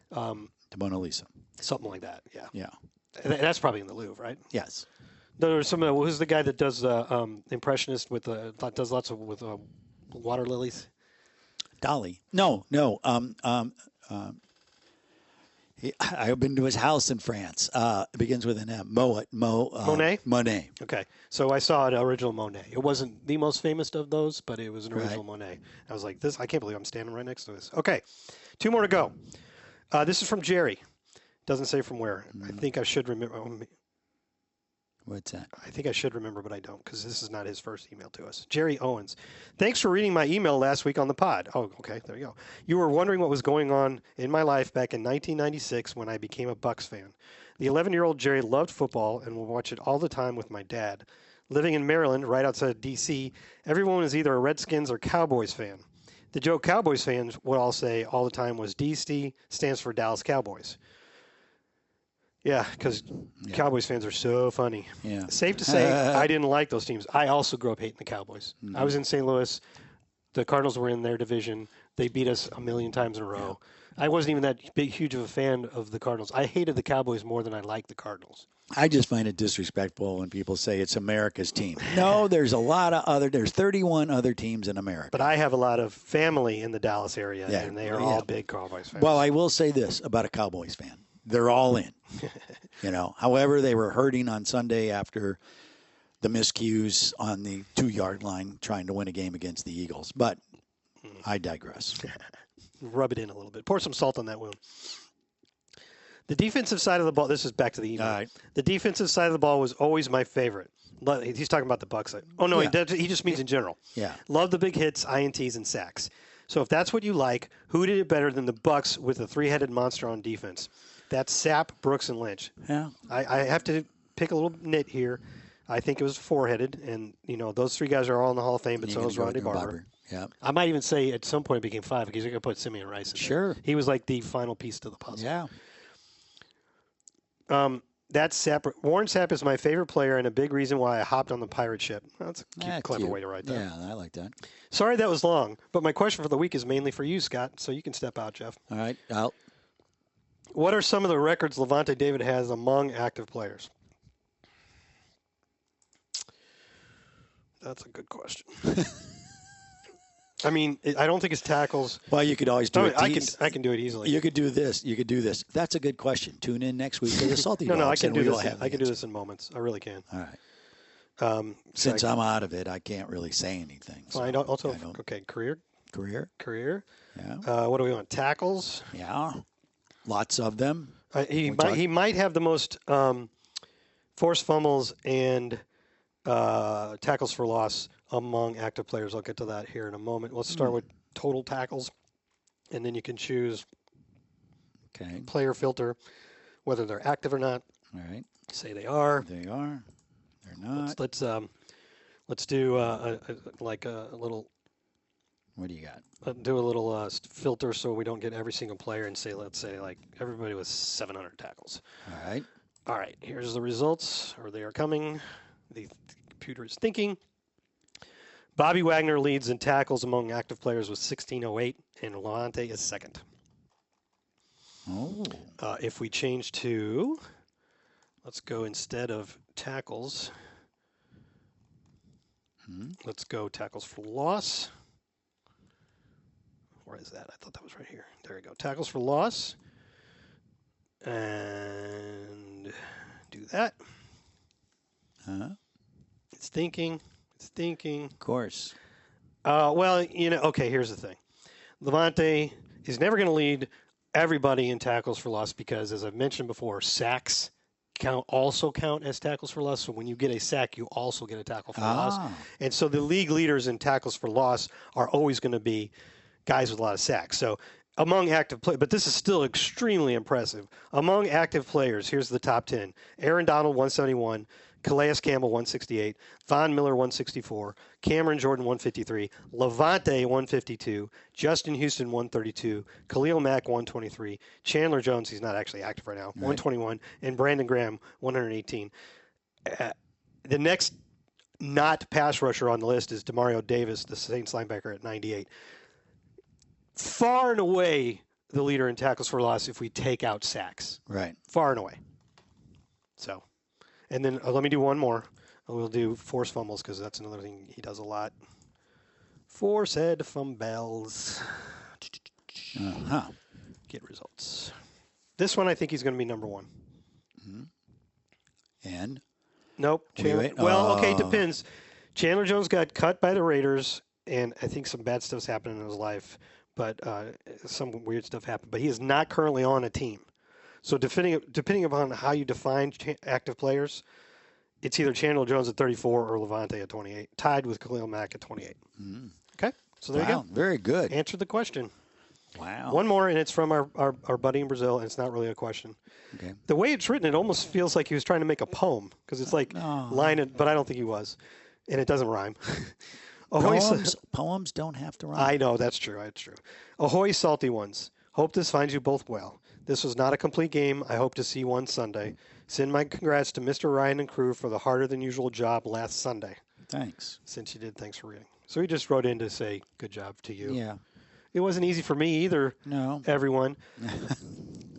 The Mona Lisa. Something like that, yeah. Yeah. That's probably in the Louvre, right? Yes. There's who's the guy that does impressionist does lots of with water lilies? Dali. No. I've been to his house in France. It begins with an M. Monet? Monet. Okay. So I saw an original Monet. It wasn't the most famous of those, but it was an original Monet. I was like, I can't believe I'm standing right next to this. Okay. 2 more to go. This is from Jerry. Doesn't say from where. I think I should remember. What's that? I think I should remember, but I don't because this is not his first email to us. Jerry Owens. Thanks for reading my email last week on the pod. Oh, okay. There you go. You were wondering what was going on in my life back in 1996 when I became a Bucs fan. The 11-year-old Jerry loved football and would watch it all the time with my dad. Living in Maryland, right outside of D.C., everyone was either a Redskins or Cowboys fan. The joke Cowboys fans would all say all the time was DC stands for Dallas Cowboys. Yeah, because Cowboys fans are so funny. Yeah. Safe to say, I didn't like those teams. I also grew up hating the Cowboys. I was in St. Louis. The Cardinals were in their division. They beat us a million times in a row. I wasn't even that huge of a fan of the Cardinals. I hated the Cowboys more than I liked the Cardinals. I just find it disrespectful when people say it's America's team. No, there's there's 31 other teams in America. But I have a lot of family in the Dallas area, and they are all big Cowboys fans. Well, I will say this about a Cowboys fan. They're all in. However, they were hurting on Sunday after the miscues on the 2-yard line trying to win a game against the Eagles. But I digress. Rub it in a little bit. Pour some salt on that wound. The defensive side of the ball, this is back to the email. Right. The defensive side of the ball was always my favorite. He's talking about the Bucs side. Oh, no, he just means in general. Yeah. Love the big hits, INTs, and sacks. So if that's what you like, who did it better than the Bucs with a 3-headed monster on defense? That's Sapp, Brooks, and Lynch. Yeah. I have to pick a little nit here. I think it was 4-headed, and, those 3 guys are all in the Hall of Fame, but so is Ronde Barber. Yeah. I might even say at some point it became 5 because you're going to put Simeon Rice in Sure. there. He was like the final piece to the puzzle. Yeah. That's Sapp. Warren Sapp is my favorite player and a big reason why I hopped on the pirate ship. That's a clever way to write that. Yeah, I like that. Sorry that was long, but my question for the week is mainly for you, Scott, so you can step out, Jeff. All right. What are some of the records Levante David has among active players? That's a good question. I mean, I don't think it's tackles. Well, you could always do it. I can do it easily. You could do this. You could do this. That's a good question. Tune in next week to the Salty Dogs. No, I can do this. I can do this in moments. I really can. All right. Since I'm out of it, I can't really say anything. So okay, career. Yeah. What do we want? Tackles. Yeah. Lots of them. He might have the most forced fumbles and tackles for loss among active players. I'll get to that here in a moment. Let's start with total tackles, and then you can choose player filter, whether they're active or not. All right. Say they are. They are. They're not. Let's do a little. What do you got? Do a little filter so we don't get every single player and let's say like everybody with 700 tackles. All right. Here's the results, or they are coming. The computer is thinking. Bobby Wagner leads in tackles among active players with 1,608, and Levante is second. Oh. If we change to, let's go instead of tackles, let's go tackles for loss. Where is that? I thought that was right here. There we go. Tackles for loss. And do that. It's thinking. Of course. Okay, here's the thing. Levante is never going to lead everybody in tackles for loss because, as I've mentioned before, sacks also count as tackles for loss. So when you get a sack, you also get a tackle for loss. And so the league leaders in tackles for loss are always going to be guys with a lot of sacks. So among active players, but this is still extremely impressive. Among active players, here's the top 10. Aaron Donald, 171. Calais Campbell, 168. Von Miller, 164. Cameron Jordan, 153. Levante, 152. Justin Houston, 132. Khalil Mack, 123. Chandler Jones, he's not actually active right now, 121. And Brandon Graham, 118. The next not pass rusher on the list is Demario Davis, the Saints linebacker, at 98. Far and away the leader in tackles for loss if we take out sacks. Right. Far and away. So, and then let me do one more. We'll do forced fumbles because that's another thing he does a lot. Forced fumbles. Get results. This one I think he's going to be number one. And? Nope. Okay, depends. Chandler Jones got cut by the Raiders, and I think some bad stuff's happening in his life. But some weird stuff happened. But he is not currently on a team. So depending upon how you define active players, it's either Chandler Jones at 34 or Levante at 28, tied with Khalil Mack at 28. Okay, so there you go. Very good. Answered the question. Wow. One more, and it's from our buddy in Brazil, and it's not really a question. Okay. The way it's written, it almost feels like he was trying to make a poem because it's like but I don't think he was, and it doesn't rhyme. Poems don't have to rhyme. I know, that's true. That's true. Ahoy, salty ones. Hope this finds you both well. This was not a complete game. I hope to see one Sunday. Send my congrats to Mr. Ryan and crew for the harder-than-usual job last Sunday. Thanks. Since you did, thanks for reading. So he just wrote in to say, good job to you. Yeah. It wasn't easy for me either, No. everyone.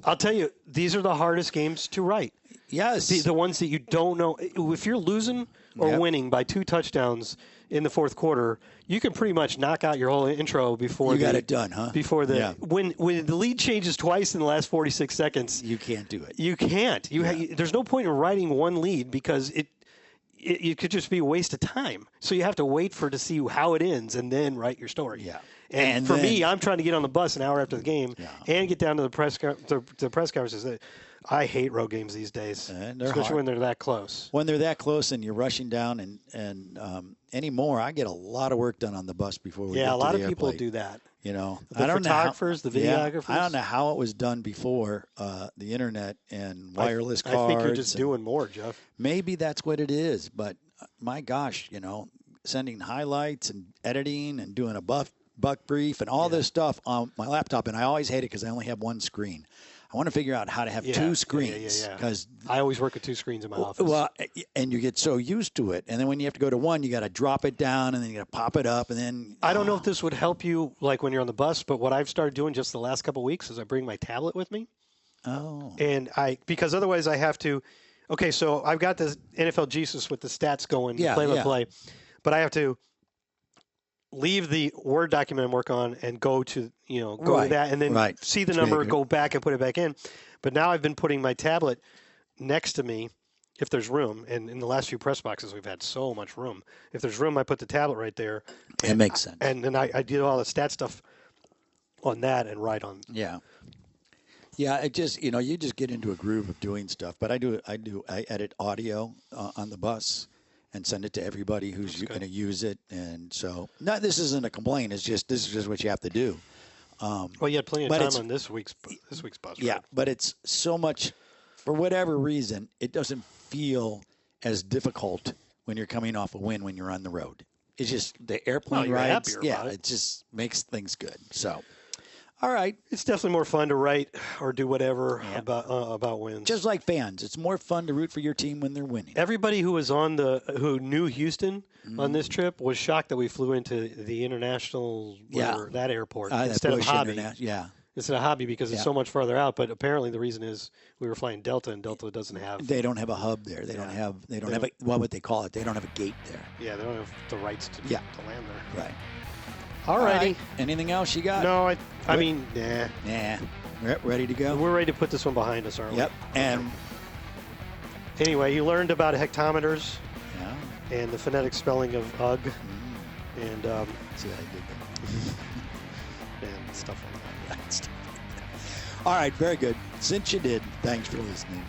I'll tell you, these are the hardest games to write. Yes. The ones that you don't know. If you're losing or winning by 2 touchdowns in the fourth quarter, you can pretty much knock out your whole intro before you got it done, huh? Before when the lead changes twice in the last 46 seconds, you can't do it. You can't. There's no point in writing one lead because it could just be a waste of time. So you have to wait to see how it ends and then write your story. Yeah. And for me, I'm trying to get on the bus an hour after the game and get down to the press conferences. I hate road games these days, especially when they're that close. When they're that close and you're rushing down and anymore, I get a lot of work done on the bus before we get to the airplane. Yeah, a lot of people do that. You know, the photographers, the videographers. I don't know how it was done before the internet and wireless cards. I think you're just doing more, Jeff. Maybe that's what it is, but my gosh, sending highlights and editing and doing a buck brief and all this stuff on my laptop, and I always hate it because I only have one screen. I want to figure out how to have 2 screens because I always work with 2 screens in my office. Well, and you get so used to it, and then when you have to go to one, you got to drop it down, and then you got to pop it up, and then I don't know if this would help you, like when you're on the bus, but what I've started doing just the last couple of weeks is I bring my tablet with me. Oh, and because otherwise I have to. Okay, so I've got this NFL Jesus with the stats going, play by play, but I have to leave the Word document I'm working on and go to to that and then see the number, go back and put it back in. But now I've been putting my tablet next to me if there's room. And in the last few press boxes, we've had so much room. If there's room, I put the tablet right there. It makes sense. And then I do all the stat stuff on that and write on. Yeah. Yeah, it just you just get into a groove of doing stuff. But I edit audio on the bus and send it to everybody who's going to use it. And so, this isn't a complaint. This is just what you have to do. Well, you had plenty of time on this week's bus. Yeah, right? but it's so much, for whatever reason, it doesn't feel as difficult when you're coming off a win when you're on the road. It's just the airplane rides. It just makes things good. So, all right. It's definitely more fun to write or do whatever about wins. Just like fans, it's more fun to root for your team when they're winning. Everybody who was who knew Houston on this trip was shocked that we flew into the international that airport instead of Hobby. Instead of Hobby because it's so much farther out. But apparently the reason is we were flying Delta and Delta doesn't have. They don't have a hub there. They don't have what would they call it? They don't have a gate there. Yeah, they don't have the rights to land there. Right. All righty. Anything else you got? No, I mean, nah. Nah. Ready to go? We're ready to put this one behind us, aren't we? Yep. And anyway, you learned about hectometers and the phonetic spelling of UG and see how I did that. and stuff like that. All right, very good. Since you did, thanks for listening.